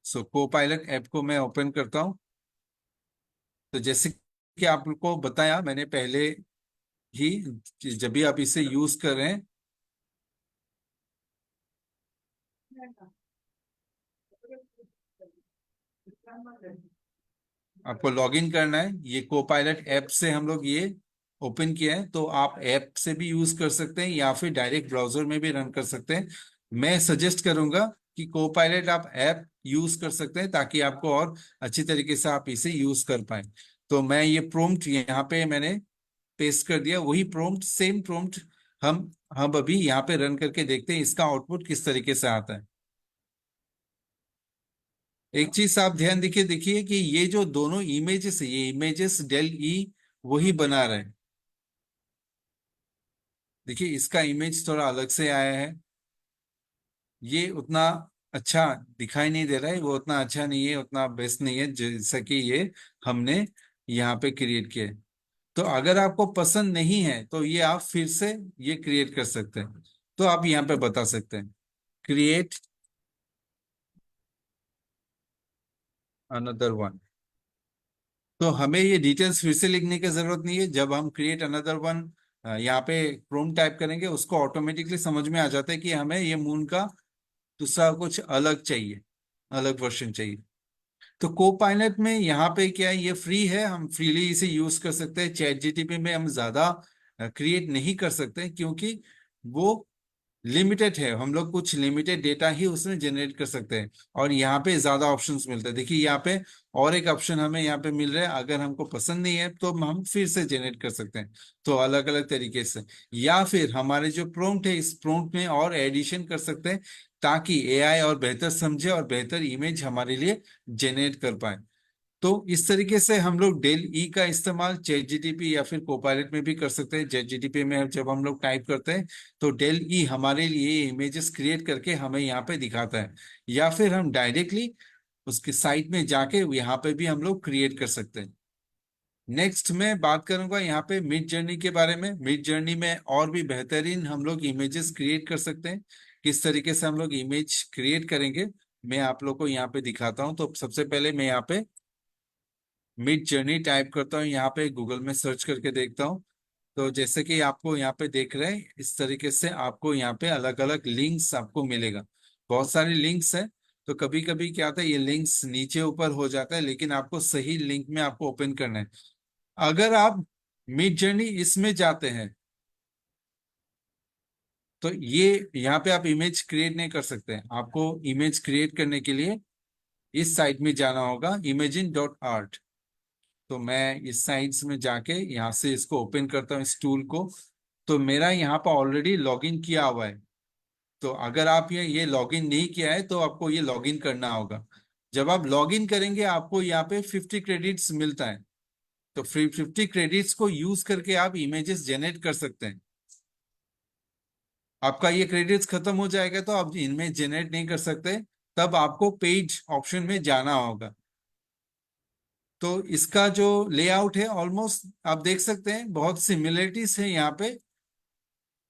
सो को पायलट ऐप को मैं ओपन करता हूँ। तो जैसे कि आप लोग को बताया मैंने पहले ही, जब भी आप इसे यूज कर रहे हैं, आपको लॉगिन करना है। ये कोपायलट ऐप से हम लोग ये ओपन किया है। तो आप ऐप से भी यूज कर सकते हैं या फिर डायरेक्ट ब्राउजर में भी रन कर सकते हैं। मैं सजेस्ट करूंगा कि कोपायलट आप ऐप यूज कर सकते हैं, ताकि आपको और अच्छी तरीके से आप इसे यूज कर पाए। तो मैं ये प्रोम्प्ट यहाँ पे मैंने पेस्ट कर दिया, वही प्रोम्प्ट सेम प्रोम्प्ट हम अभी यहाँ पे रन करके देखते हैं इसका आउटपुट किस तरीके से आता है। एक चीज आप ध्यान देखिए, देखिए कि ये जो दोनों इमेजेस है, ये इमेजेस डेल ई वही बना रहे हैं। देखिए इसका इमेज थोड़ा अलग से आया है, ये उतना अच्छा दिखाई नहीं दे रहा है, वो उतना अच्छा नहीं है, उतना बेस्ट नहीं है जैसा कि ये हमने यहाँ पे क्रिएट किया है। तो अगर आपको पसंद नहीं है तो ये आप फिर से ये क्रिएट कर सकते हैं। तो आप यहाँ पे बता सकते हैं क्रिएट अनदर वन। तो हमें ये डिटेल्स फिर से लिखने की जरूरत नहीं है। जब हम क्रिएट अनदर वन यहाँ पे प्रोम टाइप करेंगे, उसको ऑटोमेटिकली समझ में आ जाता है कि हमें ये मून का दूसरा कुछ अलग चाहिए, अलग वर्जन चाहिए। तो को पायलट में यहाँ पे क्या है, ये फ्री है, हम फ्रीली इसे यूज कर सकते हैं। चैट जीटीपी में हम ज्यादा क्रिएट नहीं कर सकते क्योंकि वो लिमिटेड है, हम लोग कुछ लिमिटेड डेटा ही उसमें जनरेट कर सकते हैं। और यहाँ पे ज्यादा ऑप्शंस मिलते हैं। देखिए यहाँ पे और एक ऑप्शन हमें यहाँ पे मिल रहा है, अगर हमको पसंद नहीं है तो हम फिर से जनरेट कर सकते हैं। तो अलग अलग तरीके से, या फिर हमारे जो प्रॉम्प्ट है इस प्रॉम्प्ट में और एडिशन कर सकते हैं ताकि एआई और बेहतर समझे और बेहतर इमेज हमारे लिए जनरेट कर पाए। तो इस तरीके से हम लोग डेल ई का इस्तेमाल चैट जीटीपी या फिर कोपायलट में भी कर सकते हैं। चैट जीटीपी में जब हम लोग टाइप करते हैं तो डेल ई हमारे लिए इमेजेस क्रिएट करके हमें यहाँ पे दिखाता है, या फिर हम डायरेक्टली उसके साइट में जाके यहाँ पे भी हम लोग क्रिएट कर सकते हैं। नेक्स्ट मैं बात करूंगा यहाँ पे मिड जर्नी के बारे में। मिड जर्नी में और भी बेहतरीन हम लोग इमेजेस क्रिएट कर सकते हैं। किस तरीके से हम लोग इमेज क्रिएट करेंगे मैं आप लोग को यहाँ पे दिखाता हूँ। तो सबसे पहले मैं यहाँ पे मिड जर्नी टाइप करता हूँ, यहाँ पे गूगल में सर्च करके देखता हूँ। तो जैसे कि आपको यहाँ पे देख रहे हैं, इस तरीके से आपको यहाँ पे अलग अलग लिंक्स आपको मिलेगा। बहुत सारे लिंक्स हैं। तो कभी कभी क्या होता है, ये लिंक्स नीचे ऊपर हो जाता है, लेकिन आपको सही लिंक में आपको ओपन करना है। अगर आप मिड जर्नी इसमें जाते हैं तो ये यहाँ पे आप इमेज क्रिएट नहीं कर सकते हैं। आपको इमेज क्रिएट करने के लिए इस साइट में जाना होगा, imagine.art। तो मैं इस साइट्स में जाके यहाँ से इसको ओपन करता हूँ, इस टूल को। तो मेरा यहाँ पर ऑलरेडी लॉगिन किया हुआ है। तो अगर आप ये लॉगिन नहीं किया है तो आपको ये लॉगिन करना होगा। जब आप लॉगिन करेंगे आपको यहाँ पे 50 क्रेडिट्स मिलता है। तो फ्री 50 क्रेडिट्स को यूज करके आप इमेजेस जनरेट कर सकते हैं। आपका ये क्रेडिट्स खत्म हो जाएगा तो आप इमेज जनरेट नहीं कर सकते, तब आपको पेज ऑप्शन में जाना होगा। तो इसका जो लेआउट है ऑलमोस्ट आप देख सकते हैं, बहुत सिमिलरिटीज है यहाँ पे,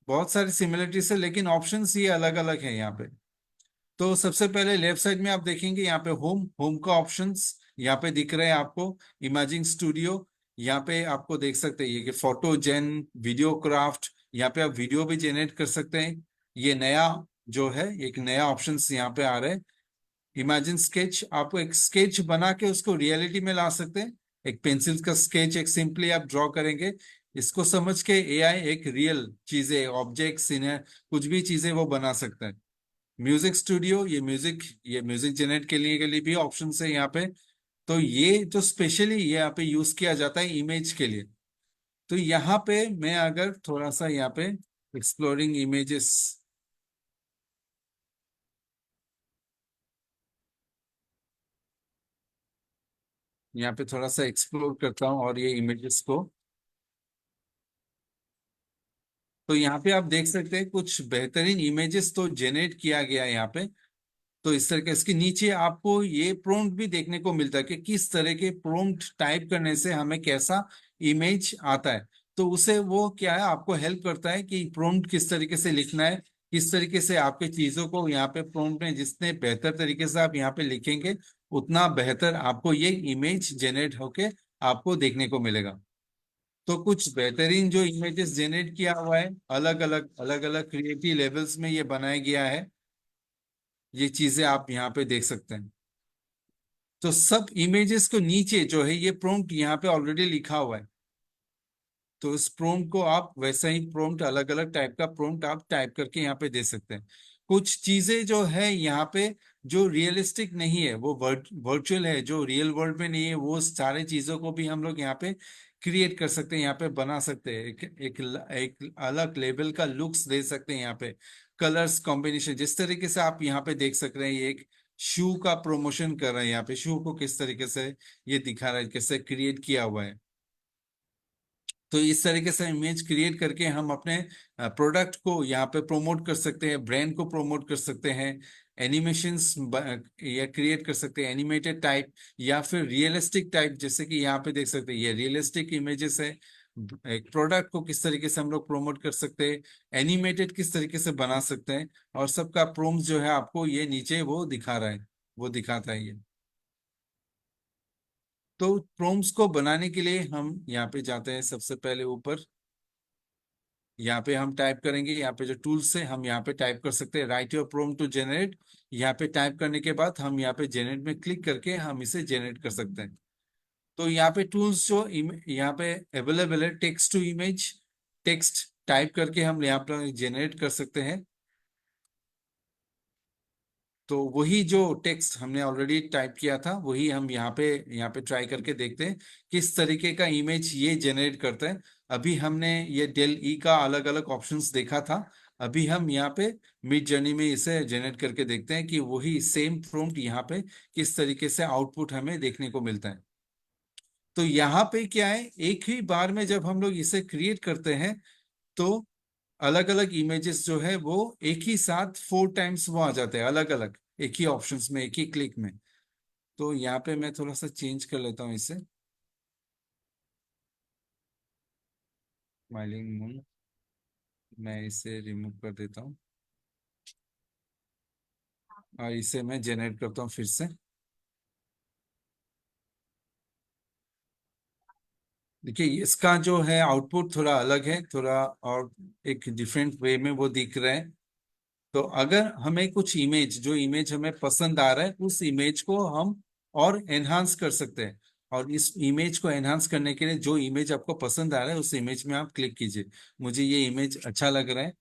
बहुत सारी सिमिलरिटीज है, लेकिन ऑप्शंस ये अलग अलग है यहाँ पे। तो सबसे पहले लेफ्ट साइड में आप देखेंगे यहाँ पे होम होम का ऑप्शंस यहाँ पे दिख रहे हैं आपको। इमेजिंग स्टूडियो यहाँ पे आपको देख सकते हैं, ये कि फोटो जेन, वीडियो क्राफ्ट, यहाँ पे आप वीडियो भी जनरेट कर सकते हैं। ये नया जो है, एक नया ऑप्शंस यहाँ पे आ रहे हैं। इमेजिन स्केच, आपको एक स्केच बना के उसको रियलिटी में ला सकते हैं। एक पेंसिल का स्केच एक सिंपली आप ड्रॉ करेंगे, इसको समझ के एआई एक रियल चीजें, ऑब्जेक्ट्स, कुछ भी चीजें वो बना सकता है। म्यूजिक स्टूडियो, ये म्यूजिक जनरेट के लिए भी ऑप्शन है यहाँ पे। तो ये जो स्पेशली ये यहाँ पे यूज किया जाता है इमेज के लिए। तो यहाँ पे मैं अगर थोड़ा सा यहाँ पे एक्सप्लोरिंग इमेजेस, यहाँ पे थोड़ा सा एक्सप्लोर करता हूँ और ये इमेजेस को, तो यहाँ पे आप देख सकते हैं कुछ बेहतरीन इमेजेस तो जनरेट किया गया है यहाँ पे। तो इस तरह के इसके नीचे आपको ये प्रॉम्प्ट भी देखने को मिलता है कि किस तरह के प्रॉम्प्ट टाइप करने से हमें कैसा इमेज आता है। तो उसे वो क्या है, आपको हेल्प करता है कि प्रॉम्प्ट किस तरीके से लिखना है, किस तरीके से आपके चीजों को यहाँ पे प्रॉम्प्ट में जितने बेहतर तरीके से आप यहाँ पे लिखेंगे उतना बेहतर आपको ये इमेज जनरेट होके आपको देखने को मिलेगा। तो कुछ बेहतरीन जो इमेजेस जनरेट किया हुआ है, अलग अलग क्रिएटिव लेवल्स में ये बनाया गया है। ये चीजें आप यहाँ पे देख सकते हैं। तो सब इमेजेस को नीचे जो है ये प्रॉम्प्ट यहाँ पे ऑलरेडी लिखा हुआ है। तो इस प्रॉम्प्ट को आप वैसा ही प्रॉम्प्ट, अलग अलग टाइप का प्रॉम्प्ट आप टाइप करके यहाँ पे दे सकते हैं। कुछ चीजें जो है यहाँ पे जो रियलिस्टिक नहीं है, वो वर्चुअल है, जो रियल वर्ल्ड में नहीं है, वो सारे चीजों को भी हम लोग यहाँ पे क्रिएट कर सकते हैं, यहाँ पे बना सकते हैं। एक अलग लेवल का लुक्स दे सकते हैं यहाँ पे। कलर्स कॉम्बिनेशन जिस तरीके से आप यहाँ पे देख सक रहे हैं, ये एक शू का प्रमोशन कर रहे हैं यहाँ पे। शू को किस तरीके से ये दिखा रहा है, कैसे क्रिएट किया हुआ है। तो इस तरीके से इमेज क्रिएट करके हम अपने प्रोडक्ट को यहाँ पे प्रमोट कर सकते हैं, ब्रांड को प्रमोट कर सकते हैं, एनिमेशंस या क्रिएट कर सकते हैं, एनिमेटेड टाइप या फिर रियलिस्टिक टाइप, जैसे कि यहाँ पे देख सकते हैं ये रियलिस्टिक इमेजेस है। एक प्रोडक्ट को किस तरीके से हम लोग प्रमोट कर सकते हैं, एनिमेटेड किस तरीके से बना सकते हैं, और सबका प्रोम्स जो है आपको ये नीचे वो दिखा रहा है, वो दिखाता है ये। तो प्रोम्स को बनाने के लिए हम यहाँ पे जाते हैं, सबसे पहले ऊपर यहाँ पे हम टाइप करेंगे, यहाँ पे जो टूल्स है हम यहाँ पे टाइप कर सकते हैं write your prompt to generate. यहाँ पे टाइप करने के बाद हम यहाँ पे जनरेट में क्लिक करके हम इसे जनरेट कर सकते हैं। तो यहाँ पे टूल्स जो यहाँ पे अवेलेबल है, text to image, text type करके हम यहाँ पर जनरेट कर सकते हैं। तो वही जो टेक्स्ट हमने ऑलरेडी टाइप किया था वही हम यहाँ पे ट्राई करके देखते हैं किस तरीके का इमेज ये जनरेट करता है। अभी हमने ये डेल ई का अलग अलग ऑप्शंस देखा था, अभी हम यहाँ पे मिड जर्नी में इसे जनरेट करके देखते हैं कि वही सेम प्रॉम्प्ट यहाँ पे किस तरीके से आउटपुट हमें देखने को मिलता है। तो यहाँ पे क्या है, एक ही बार में जब हम लोग इसे क्रिएट करते हैं तो अलग अलग इमेजेस जो है वो एक ही साथ 4 टाइम्स वो आ जाते हैं, अलग अलग एक ही ऑप्शंस में, एक ही क्लिक में। तो यहाँ पे मैं थोड़ा सा चेंज कर लेता हूँ इसे, स्माइलिंग मून, मैं इसे रिमूव कर देता हूँ और इसे मैं जनरेट करता हूँ फिर से। देखिए इसका जो है आउटपुट थोड़ा अलग है, थोड़ा और एक डिफरेंट वे में वो दिख रहा है। तो अगर हमें कुछ इमेज, जो इमेज हमें पसंद आ रहा है उस इमेज को हम और एनहांस कर सकते हैं। और इस इमेज को एनहांस करने के लिए जो इमेज आपको पसंद आ रहा है उस इमेज में आप क्लिक कीजिए। मुझे ये इमेज अच्छा लग रहा है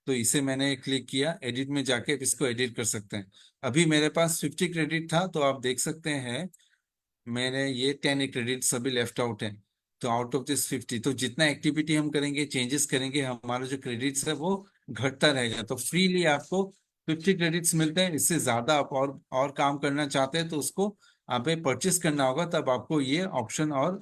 तो इसे मैंने क्लिक किया, एडिट में जाके इसको एडिट कर सकते हैं। अभी मेरे पास 50 क्रेडिट था तो आप देख सकते हैं मैंने ये 10 क्रेडिट सभी लेफ्ट आउट है। तो आउट ऑफ दिस 50, तो जितना एक्टिविटी हम करेंगे, चेंजेस करेंगे, हमारा जो क्रेडिट्स है वो घटता रहेगा। तो फ्रीली आपको 50 क्रेडिट्स मिलते हैं। इससे ज्यादा आप और काम करना चाहते हैं तो उसको आप परचेस करना होगा, तब आपको ये ऑप्शन और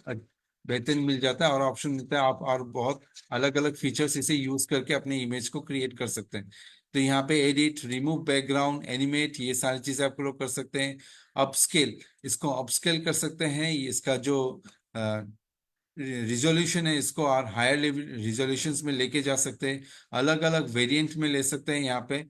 बेहतर मिल जाता है और ऑप्शन मिलता है। आप और बहुत अलग अलग फीचर्स इसे यूज करके अपने इमेज को क्रिएट कर सकते हैं। तो यहाँ पे एडिट, रिमूव बैकग्राउंड, एनिमेट, ये सारी चीजें आप लोग कर सकते हैं। अपस्केल, इसको अपस्केल कर सकते हैं, इसका जो रिजोल्यूशन है इसको और हायर लेवल रिजोल्यूशन में लेके जा सकते हैं, अलग अलग वेरिएंट में ले सकते हैं यहाँ पे,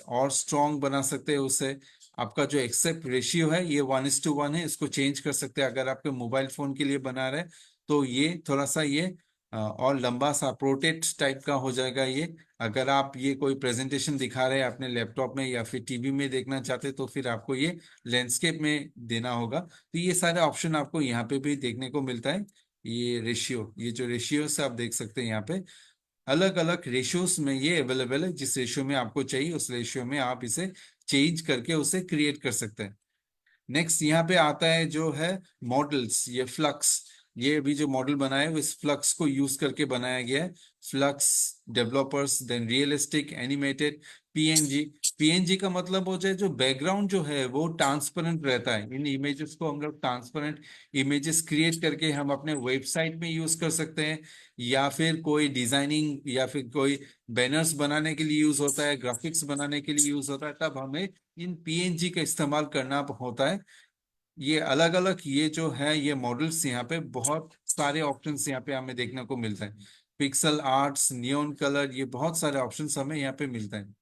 और स्ट्रॉन्ग बना सकते हैं उसे। आपका जो एक्सेप्ट रेशियो है ये 1:1 है, इसको चेंज कर सकते हैं अगर आपके मोबाइल फोन के लिए बना रहे हैं तो ये थोड़ा सा ये और लंबा सा प्रोटेक्ट टाइप का हो जाएगा ये। अगर आप ये कोई प्रेजेंटेशन दिखा रहे हैं अपने लैपटॉप में या फिर टीवी में देखना चाहते हैं तो फिर आपको ये लैंडस्केप में देना होगा। तो ये सारे ऑप्शन आपको यहाँ पे भी देखने को मिलता है। ये रेशियो, ये जो रेशियो से आप देख सकते हैं यहाँ पे अलग अलग रेशियोस में ये अवेलेबल है, जिस रेशियो में आपको चाहिए उस रेशियो में आप इसे चेंज करके उसे क्रिएट कर सकते हैं। नेक्स्ट यहाँ पे आता है जो है मॉडल्स, ये फ्लक्स, ये अभी जो मॉडल बनाया है वो इस फ्लक्स को यूज करके बनाया गया है। Flux developers, then realistic, animated, PNG. PNG का मतलब हो जाए जो बैकग्राउंड जो है वो ट्रांसपेरेंट रहता है। इन इमेजेस को हम लोग ट्रांसपेरेंट इमेजेस क्रिएट करके हम अपने वेबसाइट में यूज कर सकते हैं, या फिर कोई डिजाइनिंग या फिर कोई बैनर्स बनाने के लिए यूज होता है, ग्राफिक्स बनाने के लिए यूज होता है, तब हमें इन पीएनजी का इस्तेमाल करना होता है। ये अलग अलग ये जो है ये मॉडल्स, यहाँ पे बहुत सारे ऑप्शंस यहाँ पे हमें देखने को मिलता है। पिक्सल आर्ट्स, नियॉन कलर, ये बहुत सारे ऑप्शंस हमें यहाँ पे मिलता है।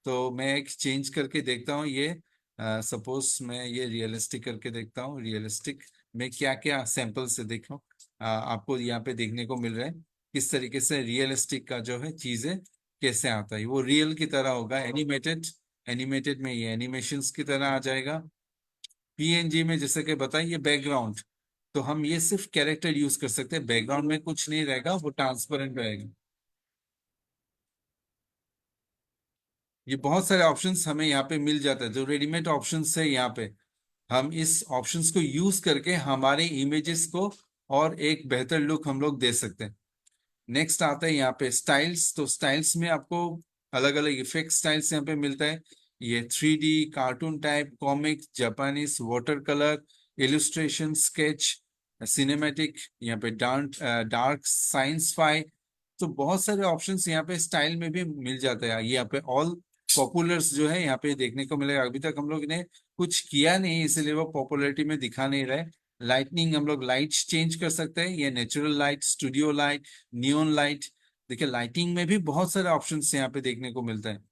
तो मैं एक चेंज करके देखता हूँ ये, सपोज मैं ये रियलिस्टिक करके देखता हूँ, रियलिस्टिक में क्या क्या सैंपल से देखो आपको यहाँ पे देखने को मिल रहा है किस तरीके से रियलिस्टिक का जो है चीजें कैसे आता है, वो रियल की तरह होगा। एनिमेटेड, एनिमेटेड में ये एनिमेशंस की तरह आ जाएगा। पीएनजी में जैसे कि बताइए बैकग्राउंड, तो हम ये सिर्फ कैरेक्टर यूज कर सकते हैं, बैकग्राउंड में कुछ नहीं रहेगा, वो ट्रांसपेरेंट रहेगा। ये बहुत सारे ऑप्शंस हमें यहाँ पे मिल जाता है, जो रेडीमेड ऑप्शंस है यहाँ पे हम इस ऑप्शंस को यूज करके हमारे इमेजेस को और एक बेहतर लुक हम लोग दे सकते हैं। नेक्स्ट आता है यहाँ पे स्टाइल्स। तो स्टाइल्स में आपको अलग अलग इफेक्ट स्टाइल्स यहाँ पे मिलता है। ये 3D, cartoon type, comic, Japanese, water colour, illustration, sketch, cinematic, यहाँ पे डार्क साइंस फाई। तो बहुत सारे ऑप्शंस यहाँ पे स्टाइल में भी मिल जाते हैं। यहाँ पे ऑल पॉपुलर्स जो है यहाँ पे देखने को मिलेगा। अभी तक हम लोग ने कुछ किया नहीं, इसलिए वो पॉपुलैरिटी में दिखा नहीं रहे। लाइटनिंग, हम लोग लाइट्स चेंज कर सकते हैं, ये natural light, studio light, neon light. देखिए लाइटिंग में भी बहुत सारे ऑप्शंस यहाँ पे देखने को मिलता है।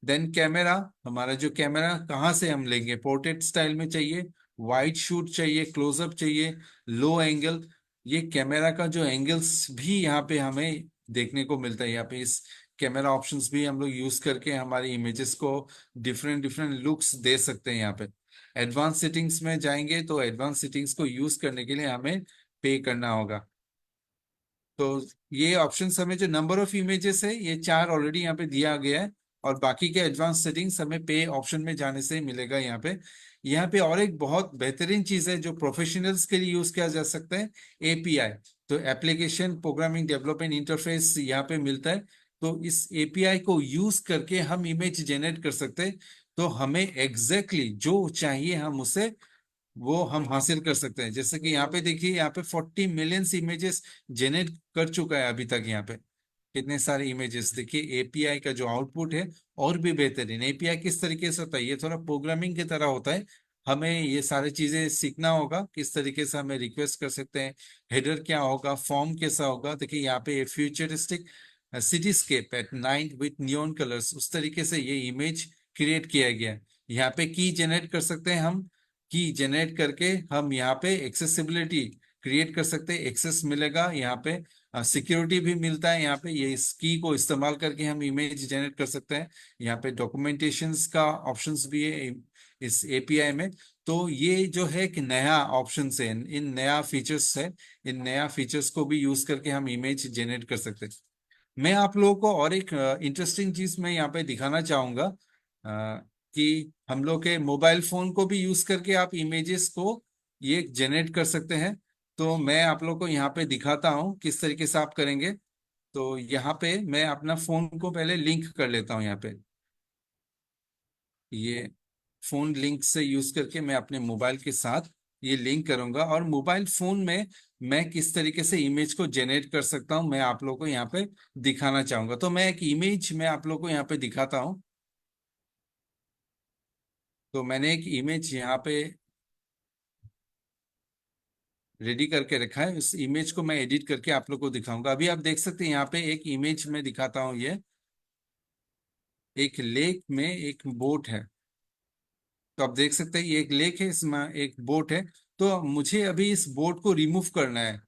देन कैमरा, हमारा जो कैमरा कहाँ से हम लेंगे, पोर्ट्रेट स्टाइल में चाहिए, वाइड शूट चाहिए, क्लोजअप चाहिए, लो एंगल। ये कैमरा का जो एंगल्स भी यहाँ पे हमें देखने को मिलता है। यहाँ पे इस कैमरा ऑप्शंस भी हम लोग यूज करके हमारी इमेजेस को डिफरेंट डिफरेंट लुक्स दे सकते हैं। यहाँ पे एडवांस सेटिंग्स में जाएंगे तो एडवांस सेटिंग्स को यूज करने के लिए हमें पे करना होगा। तो ये ऑप्शंस हमें, जो नंबर ऑफ इमेजेस है ये 4 ऑलरेडी यहाँ पे दिया गया है, और बाकी के एडवांस सेटिंग्स हमें पे ऑप्शन में जाने से मिलेगा। यहाँ पे और एक बहुत बेहतरीन चीज है जो प्रोफेशनल्स के लिए यूज किया जा सकता है, एपीआई। तो एप्लीकेशन प्रोग्रामिंग डेवलपमेंट इंटरफेस यहाँ पे मिलता है। तो इस एपीआई को यूज करके हम इमेज जनरेट कर सकते हैं। तो हमें जो चाहिए हम उसे वो हम हासिल कर सकते हैं। जैसे कि यहाँ पे देखिए, यहाँ पे 40 मिलियंस इमेजेस जनरेट कर चुका है अभी तक। यहाँ पे कितने सारे इमेजेस देखिए। एपीआई का जो आउटपुट है और भी बेहतरीन। एपीआई किस तरीके से होता है, ये थोड़ा प्रोग्रामिंग की तरह होता है। हमें ये सारी चीजें सीखना होगा, किस तरीके से हमें रिक्वेस्ट कर सकते हैं, हेडर क्या होगा, फॉर्म कैसा होगा। देखिए यहाँ पे futuristic cityscape at night with neon colours, उस तरीके से ये इमेज क्रिएट किया गया है। यहाँ पे की जनरेट कर सकते हैं हम। की जनरेट करके हम यहाँ पे एक्सेसिबिलिटी क्रिएट कर सकते हैं, एक्सेस मिलेगा यहाँ पे। सिक्योरिटी भी मिलता है यहाँ पे। ये इस की को इस्तेमाल करके हम इमेज जनरेट कर सकते हैं। यहाँ पे डॉक्यूमेंटेशंस का ऑप्शंस भी है इस एपीआई में। तो ये जो है कि नया ऑप्शन है, इन नया फीचर्स है, इन नया फीचर्स को भी यूज करके हम इमेज जनरेट कर सकते हैं। मैं आप लोगों को और एक इंटरेस्टिंग चीज मैं यहाँ पे दिखाना चाहूंगा, कि हम लोग के मोबाइल फोन को भी यूज करके आप इमेजेस को ये जनरेट कर सकते हैं। तो मैं आप लोग को यहाँ पे दिखाता हूँ किस तरीके से आप करेंगे। तो यहाँ पे मैं अपना फोन को पहले लिंक कर लेता हूँ। यहाँ पे ये फोन लिंक से यूज करके मैं अपने मोबाइल के साथ ये लिंक करूंगा, और मोबाइल फोन में मैं किस तरीके से इमेज को जनरेट कर सकता हूं मैं आप लोगों को यहाँ पे दिखाना चाहूंगा। तो मैं एक इमेज मैं आप लोगों को यहाँ पे दिखाता हूं। तो मैंने एक इमेज यहाँ पे रेडी करके रखा है। इस इमेज को मैं एडिट करके आप लोग को दिखाऊंगा। अभी आप देख सकते हैं यहाँ पे एक इमेज में दिखाता हूँ। ये एक लेक में एक बोट है। तो आप देख सकते हैं ये एक लेक है, इसमें एक बोट है। तो मुझे अभी इस बोट को रिमूव करना है।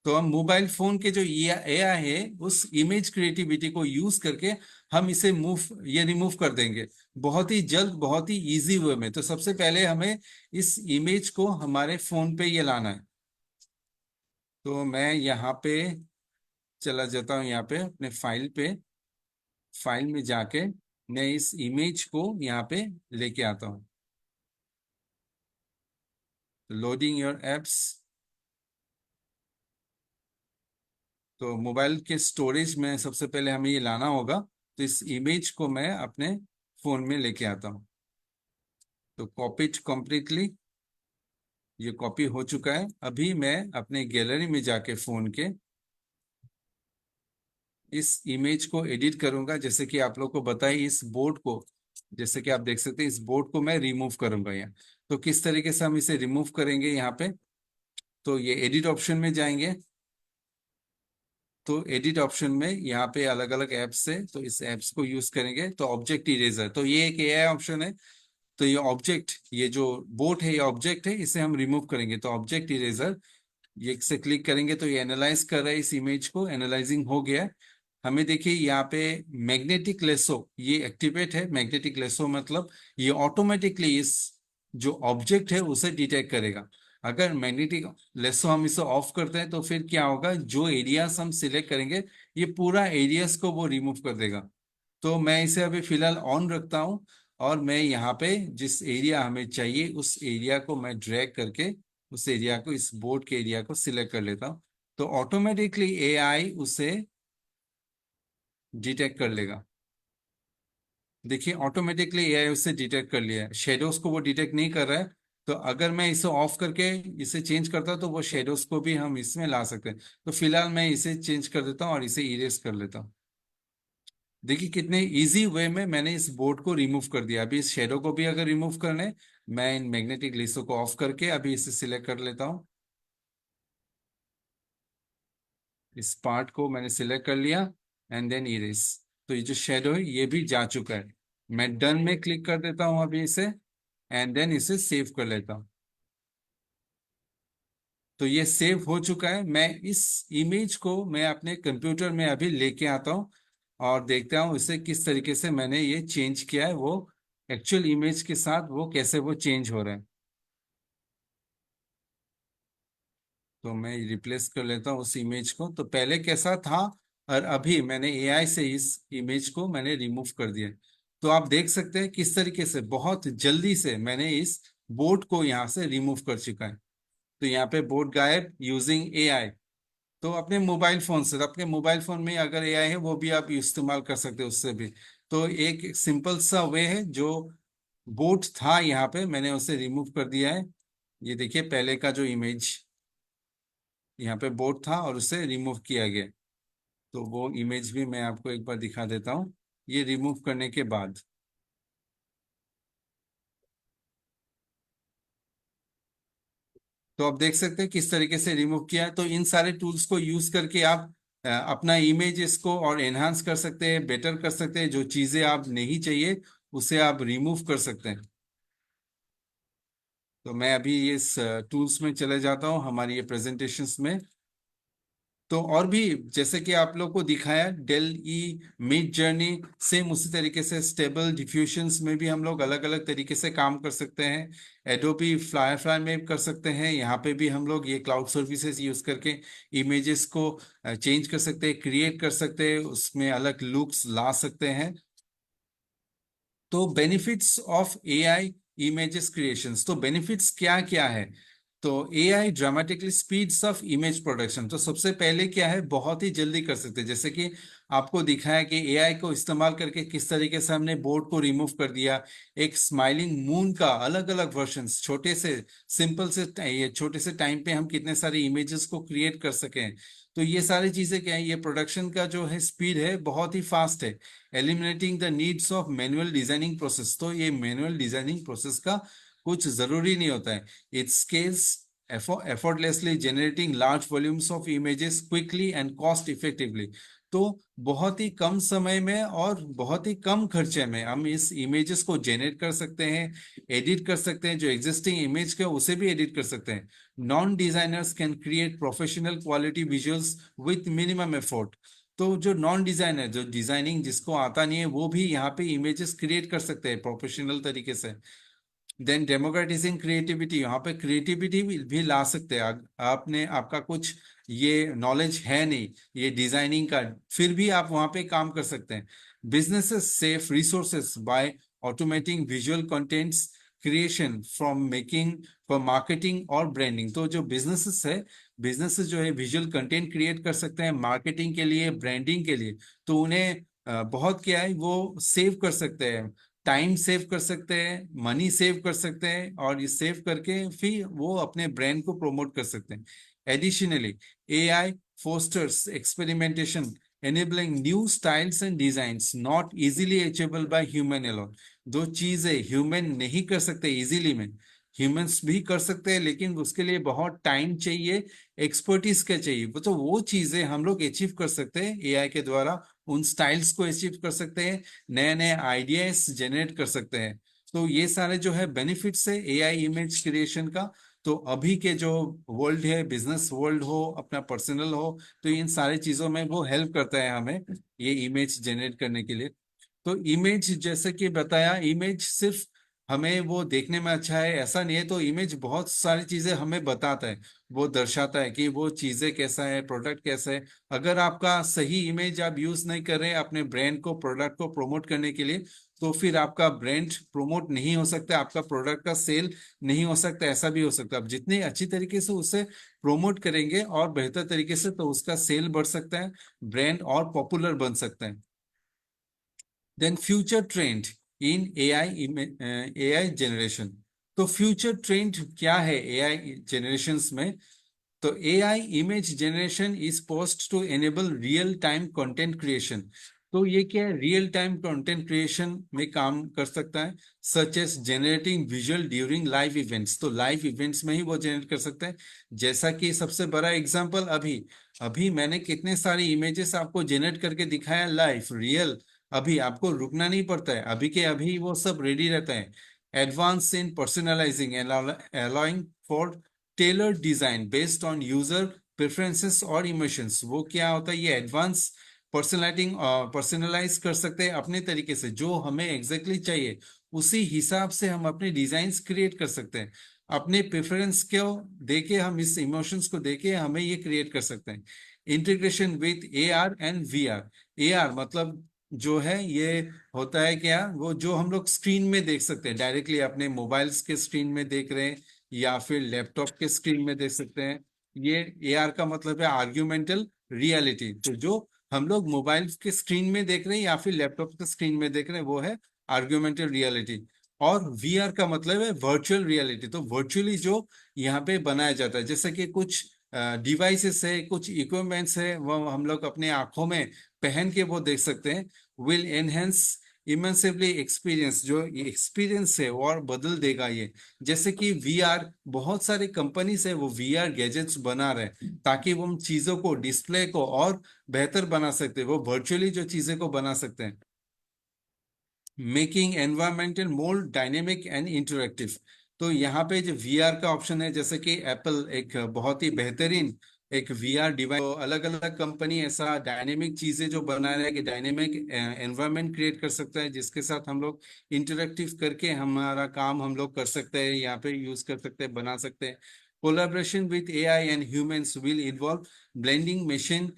तो हम मोबाइल फोन के जो एआई है उस इमेज क्रिएटिविटी को यूज करके हम इसे ये रिमूव कर देंगे बहुत ही जल्द, बहुत ही इजी वे में। तो सबसे पहले हमें इस इमेज को हमारे फोन पे ये लाना है। तो मैं यहाँ पे चला जाता हूँ, यहाँ पे अपने फाइल पे, फाइल में जाके मैं इस इमेज को यहाँ पे लेके आता हूँ। Loading your apps. तो मोबाइल के स्टोरेज में सबसे पहले हमें ये लाना होगा। तो इस इमेज को मैं अपने फोन में लेके आता हूँ। तो कॉपी इट कंप्लीटली, ये कॉपी हो चुका है। अभी मैं अपने गैलरी में जाके फोन के इस इमेज को एडिट करूंगा। जैसे कि आप लोग को बताइए, इस बोर्ड को, जैसे कि आप देख सकते हैं, इस बोर्ड को मैं रिमूव करूंगा यहाँ। तो किस तरीके से हम इसे रिमूव करेंगे यहाँ पे, तो ये एडिट ऑप्शन में जाएंगे। तो एडिट ऑप्शन में यहाँ पे अलग अलग एप्स है, तो इस एप्स को यूज करेंगे। तो ऑब्जेक्ट इरेजर, तो ये एक एआई ऑप्शन है। तो ये ऑब्जेक्ट, ये जो बोट है ये ऑब्जेक्ट है, इसे हम रिमूव करेंगे। तो ऑब्जेक्ट इरेजर ये से क्लिक करेंगे तो ये एनालाइज कर रहा है इस इमेज को। एनालाइजिंग हो गया है। हमें देखिए यहाँ पे मैग्नेटिक लेसो ये एक्टिवेट है। मैग्नेटिक लेसो मतलब ये ऑटोमेटिकली इस जो ऑब्जेक्ट है उसे डिटेक्ट करेगा। अगर मैग्नेटिक लेसो हम इसे ऑफ करते हैं तो फिर क्या होगा, जो एरियाज हम सिलेक्ट करेंगे ये पूरा एरियाज को वो रिमूव कर देगा। तो मैं इसे अभी फिलहाल ऑन रखता हूँ, और मैं यहाँ पे जिस एरिया हमें चाहिए उस एरिया को मैं ड्रैग करके उस एरिया को, इस बोर्ड के एरिया को सिलेक्ट कर लेता हूँ। तो ऑटोमेटिकली एआई उसे डिटेक्ट कर लेगा। देखिए ऑटोमेटिकली एआई उससे डिटेक्ट कर लिया है। शेडोज को वो डिटेक्ट नहीं कर रहा है, तो अगर मैं इसे ऑफ करके इसे चेंज करता हूं तो वो शेडोज को भी हम इसमें ला सकते हैं। तो फिलहाल मैं इसे चेंज कर देता हूँ और इसे इरेज कर लेता हूँ। देखिए कितने इजी वे में मैंने इस बोर्ड को रिमूव कर दिया। अभी इस शेडो को भी अगर रिमूव करना है, मैं इन मैग्नेटिक लिस्टों को ऑफ करके अभी इसे सिलेक्ट कर लेता हूँ। इस पार्ट को मैंने सिलेक्ट कर लिया एंड देन इरेज। तो ये जो शेडो है ये भी जा चुका है। मैं डन में क्लिक कर देता हूँ अभी इसे, एंड देन इसे सेव कर लेता हूँ। तो ये सेव हो चुका है। मैं इस इमेज को मैं अपने कंप्यूटर में अभी लेके आता हूँ और देखता हूँ इसे किस तरीके से मैंने ये चेंज किया है, वो एक्चुअल इमेज के साथ वो कैसे वो चेंज हो रहा है। तो मैं रिप्लेस कर लेता हूँ उस इमेज को। तो पहले कैसा था और अभी मैंने एआई से इस इमेज को मैंने रिमूव कर दिया। तो आप देख सकते हैं किस तरीके से बहुत जल्दी से मैंने इस बोर्ड को यहाँ से रिमूव कर चुका है। तो यहाँ पे बोर्ड गायब यूजिंग एआई। तो अपने मोबाइल फोन से, अपने मोबाइल फोन में अगर एआई है वो भी आप इस्तेमाल कर सकते हो उससे भी। तो एक सिंपल सा वे है, जो बोर्ड था यहाँ पे मैंने उसे रिमूव कर दिया है। ये देखिए पहले का जो इमेज यहाँ पे बोर्ड था और उसे रिमूव किया गया। तो वो इमेज भी मैं आपको एक बार दिखा देता हूँ ये रिमूव करने के बाद। तो आप देख सकते हैं किस तरीके से रिमूव किया है। तो इन सारे टूल्स को यूज करके आप अपना इमेज को और एनहांस कर सकते हैं, बेटर कर सकते हैं। जो चीजें आप नहीं चाहिए उसे आप रिमूव कर सकते हैं। तो मैं अभी इस टूल्स में चले जाता हूँ हमारी ये प्रेजेंटेशंस में। तो और भी जैसे कि आप लोग को दिखाया Dall E Midjourney, same उसी तरीके से स्टेबल डिफ्यूजन्स में भी हम लोग अलग अलग तरीके से काम कर सकते हैं। एडोबी फ्लाई में कर सकते हैं। यहाँ पे भी हम लोग ये क्लाउड सर्विसेज यूज करके इमेजेस को चेंज कर सकते हैं, क्रिएट कर सकते हैं, उसमें अलग लुक्स ला सकते हैं। तो benefits of AI images creations, तो बेनिफिट्स क्या क्या है। तो AI dramatically speeds up image production. तो सबसे पहले क्या है, बहुत ही जल्दी कर सकते हैं। जैसे कि आपको दिखाया कि एआई को इस्तेमाल करके किस तरीके से हमने बोर्ड को रिमूव कर दिया। एक स्माइलिंग मून का अलग अलग वर्जन्स, छोटे से सिंपल से ये छोटे से टाइम पे हम कितने सारे इमेजेस को क्रिएट कर सकें। तो ये सारी चीजें क्या है, ये प्रोडक्शन का जो है स्पीड है बहुत ही फास्ट है। Eliminating the needs of manual designing process. तो ये मैनुअल डिजाइनिंग प्रोसेस का कुछ जरूरी नहीं होता है। It scales effortlessly generating large volumes of images quickly and cost effectively। तो बहुत ही कम समय में और बहुत ही कम खर्चे में हम इस इमेजेस को जनरेट कर सकते हैं, एडिट कर सकते हैं। जो एग्जिस्टिंग इमेज का उसे भी एडिट कर सकते हैं। Non designers can create professional quality visuals with minimum effort. तो जो नॉन डिजाइनर, जो डिजाइनिंग जिसको आता नहीं है, वो भी यहाँ पे इमेजेस क्रिएट कर सकते हैं प्रोफेशनल तरीके से। देन डेमोक्रेटाइजिंग क्रिएटिविटी, यहाँ पे क्रिएटिविटी भी ला सकते हैं। आपने आपका कुछ ये नॉलेज है नहीं ये डिजाइनिंग का, फिर भी आप वहाँ पे काम कर सकते हैं। Businesses save resources by automating visual contents creation from making for marketing और ब्रांडिंग। तो जो बिजनेसेस है, बिजनेसेस जो है विजुअल कंटेंट क्रिएट कर सकते हैं मार्केटिंग के लिए, ब्रांडिंग के लिए। तो उन्हें बहुत क्या है, वो सेव कर सकते हैं, टाइम सेव कर सकते हैं, मनी सेव कर सकते हैं, और ये सेव करके फिर वो अपने ब्रांड को प्रमोट कर सकते हैं। Additionally AI fosters experimentation enabling new styles and designs not easily achievable by human alone। जो चीजें ह्यूमन नहीं कर सकते इजीली में, ह्यूमंस भी कर सकते हैं, लेकिन उसके लिए बहुत टाइम चाहिए, एक्सपर्टीज का चाहिए। तो वो चीजें हम लोग अचीव कर सकते हैं एआई के द्वारा। उन स्टाइल्स को अचीव कर सकते हैं, नए नए आइडियाज जनरेट कर सकते हैं। तो ये सारे जो है बेनिफिट्स है एआई इमेज क्रिएशन का। तो अभी के जो वर्ल्ड है, बिजनेस वर्ल्ड हो, अपना पर्सनल हो, तो इन सारी चीजों में वो हेल्प करता है हमें ये इमेज जनरेट करने के लिए। तो इमेज जैसे कि बताया, इमेज सिर्फ हमें वो देखने में अच्छा है ऐसा नहीं है। तो इमेज बहुत सारी चीजें हमें बताता है, वो दर्शाता है कि वो चीजें कैसा है, प्रोडक्ट कैसा है। अगर आपका सही इमेज आप यूज नहीं कर रहे हैं अपने ब्रांड को, प्रोडक्ट को प्रमोट करने के लिए, तो फिर आपका ब्रांड प्रमोट नहीं हो सकता, आपका प्रोडक्ट का सेल नहीं हो सकता। ऐसा भी हो सकता है आप जितने अच्छी तरीके से उसे प्रमोट करेंगे और बेहतर तरीके से, तो उसका सेल बढ़ सकता है, ब्रांड और पॉपुलर बन सकता है। Then future trend in AI AI generation। तो फ्यूचर ट्रेंड क्या है एआई जनरेशंस में? तो AI image generation is poised to enable real time content creation. तो ये क्या है? रियल टाइम कंटेंट क्रिएशन में काम कर सकता है, such as generating visual during live events. तो लाइव इवेंट्स में ही वो जनरेट कर सकता है। जैसा कि सबसे बड़ा एग्जांपल अभी अभी मैंने कितने सारी इमेजेस आपको जनरेट करके दिखाया लाइव रियल। अभी आपको रुकना नहीं पड़ता है, अभी के अभी वो सब रेडी रहता है। Advance in personalising and allowing for tailor design based on user preferences और इमोशंस। वो क्या होता है? ये एडवांस पर्सनलाइज कर सकते हैं अपने तरीके से, जो हमें एग्जैक्टली चाहिए उसी हिसाब से हम अपने डिजाइन्स क्रिएट कर सकते हैं। अपने प्रेफरेंस को देके हम इस इमोशंस को देके हमें ये क्रिएट कर सकते हैं। Integration with A R and V R. A R मतलब जो है ये होता है क्या? वो जो हम लोग स्क्रीन में देख सकते हैं, डायरेक्टली अपने मोबाइल्स के स्क्रीन में देख रहे हैं या फिर लैपटॉप के स्क्रीन में देख सकते हैं। ये एआर का मतलब है आर्ग्यूमेंटल रियलिटी। तो जो हम लोग मोबाइल के स्क्रीन में देख रहे हैं या फिर लैपटॉप के स्क्रीन में देख रहे हैं वो है आर्ग्यूमेंटल रियलिटी। और वीआर का मतलब है वर्चुअल रियलिटी। तो वर्चुअली जो यहाँ पे बनाया जाता है, जैसे कि कुछ डिवाइसेस है, कुछ इक्विपमेंट्स है, वो हम लोग अपने आंखों में पहन के वो देख सकते हैं। Will enhance immersively experience. जो एक्सपीरियंस है वो और बदल देगा ये। जैसे कि वीआर, बहुत सारे कंपनीज है वो वीआर गैजेट्स बना रहे हैं ताकि वो उन चीजों को, डिस्प्ले को और बेहतर बना सकते हैं, वो वर्चुअली जो चीजें को बना सकते हैं। Making environmental more dynamic and interactive. तो यहाँ पे जो वीआर का ऑप्शन है, जैसे कि एप्पल एक बहुत ही बेहतरीन एक वीआर डिवाइस। तो अलग अलग कंपनी ऐसा डायनेमिक चीजें जो बना रहा है कि डायनेमिक एनवायरनमेंट क्रिएट कर सकता है जिसके साथ हम लोग इंटरेक्टिव करके हमारा काम हम लोग कर सकते हैं, यहाँ पे यूज कर सकते हैं, बना सकते हैं। Collaboration with AI and humans will involve blending machine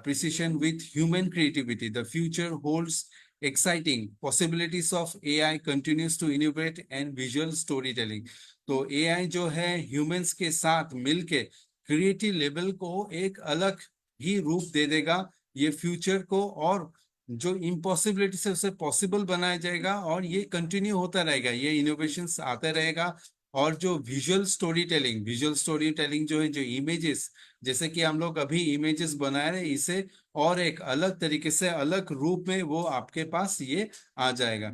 precision with human creativity. The future holds exciting possibilities of AI continues to innovate and visual storytelling। तो AI जो है ह्यूमंस के साथ मिलके क्रिएटिव लेवल को एक अलग ही रूप दे देगा ये फ्यूचर को, और जो इम्पॉसिबिलिटी से उसे पॉसिबल बनाया जाएगा और ये कंटिन्यू होता रहेगा, ये इनोवेशंस आते रहेगा। और जो विजुअल स्टोरी टेलिंग जो है, जो इमेजेस, जैसे कि हम लोग अभी इमेजेस बना रहे हैं, इसे और एक अलग तरीके से अलग रूप में वो आपके पास ये आ जाएगा।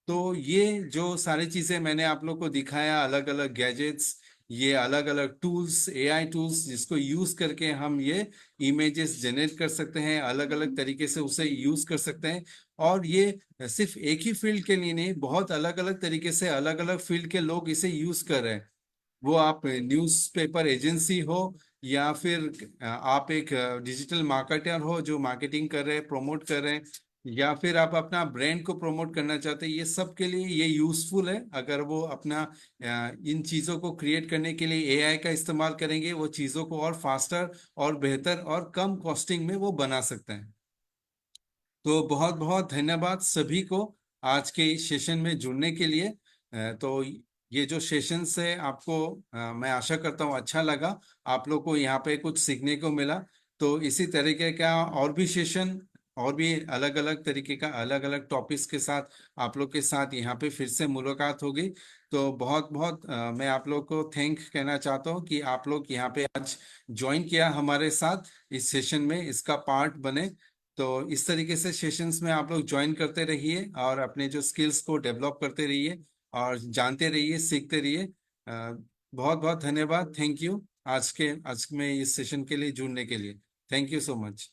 तो ये जो सारी चीजें मैंने आप लोग को दिखाया, अलग अलग गैजेट्स, ये अलग अलग टूल्स, एआई टूल्स जिसको यूज करके हम ये इमेजेस जनरेट कर सकते हैं, अलग अलग तरीके से उसे यूज कर सकते हैं। और ये सिर्फ एक ही फील्ड के लिए नहीं, बहुत अलग अलग तरीके से अलग अलग फील्ड के लोग इसे यूज कर रहे हैं। वो आप न्यूज़पेपर एजेंसी हो या फिर आप एक डिजिटल मार्केटर हो जो मार्केटिंग कर रहे हैं, प्रमोट कर रहे हैं, या फिर आप अपना ब्रांड को प्रमोट करना चाहते हैं, ये सब के लिए ये यूजफुल है। अगर वो अपना इन चीज़ों को क्रिएट करने के लिए एआई का इस्तेमाल करेंगे, वो चीज़ों को और फास्टर और बेहतर और कम कॉस्टिंग में वो बना सकते हैं। तो बहुत बहुत धन्यवाद सभी को आज के इस सेशन में जुड़ने के लिए। तो ये जो सेशन है आपको मैं आशा करता हूँ अच्छा लगा, आप लोग को यहाँ पे कुछ सीखने को मिला। तो इसी तरीके का और भी सेशन, और भी अलग अलग तरीके का अलग अलग टॉपिक्स के साथ आप लोग के साथ यहाँ पे फिर से मुलाकात होगी। तो बहुत बहुत मैं आप लोग को थैंक कहना चाहता हूँ कि आप लोग यहाँ पे आज ज्वाइन किया हमारे साथ इस सेशन में, इसका पार्ट बने। तो इस तरीके से सेशंस में आप लोग ज्वाइन करते रहिए और अपने जो स्किल्स को डेवलप करते रहिए और जानते रहिए, सीखते रहिए। बहुत बहुत धन्यवाद, थैंक यू आज में इस सेशन के लिए जुड़ने के लिए। Thank you so much.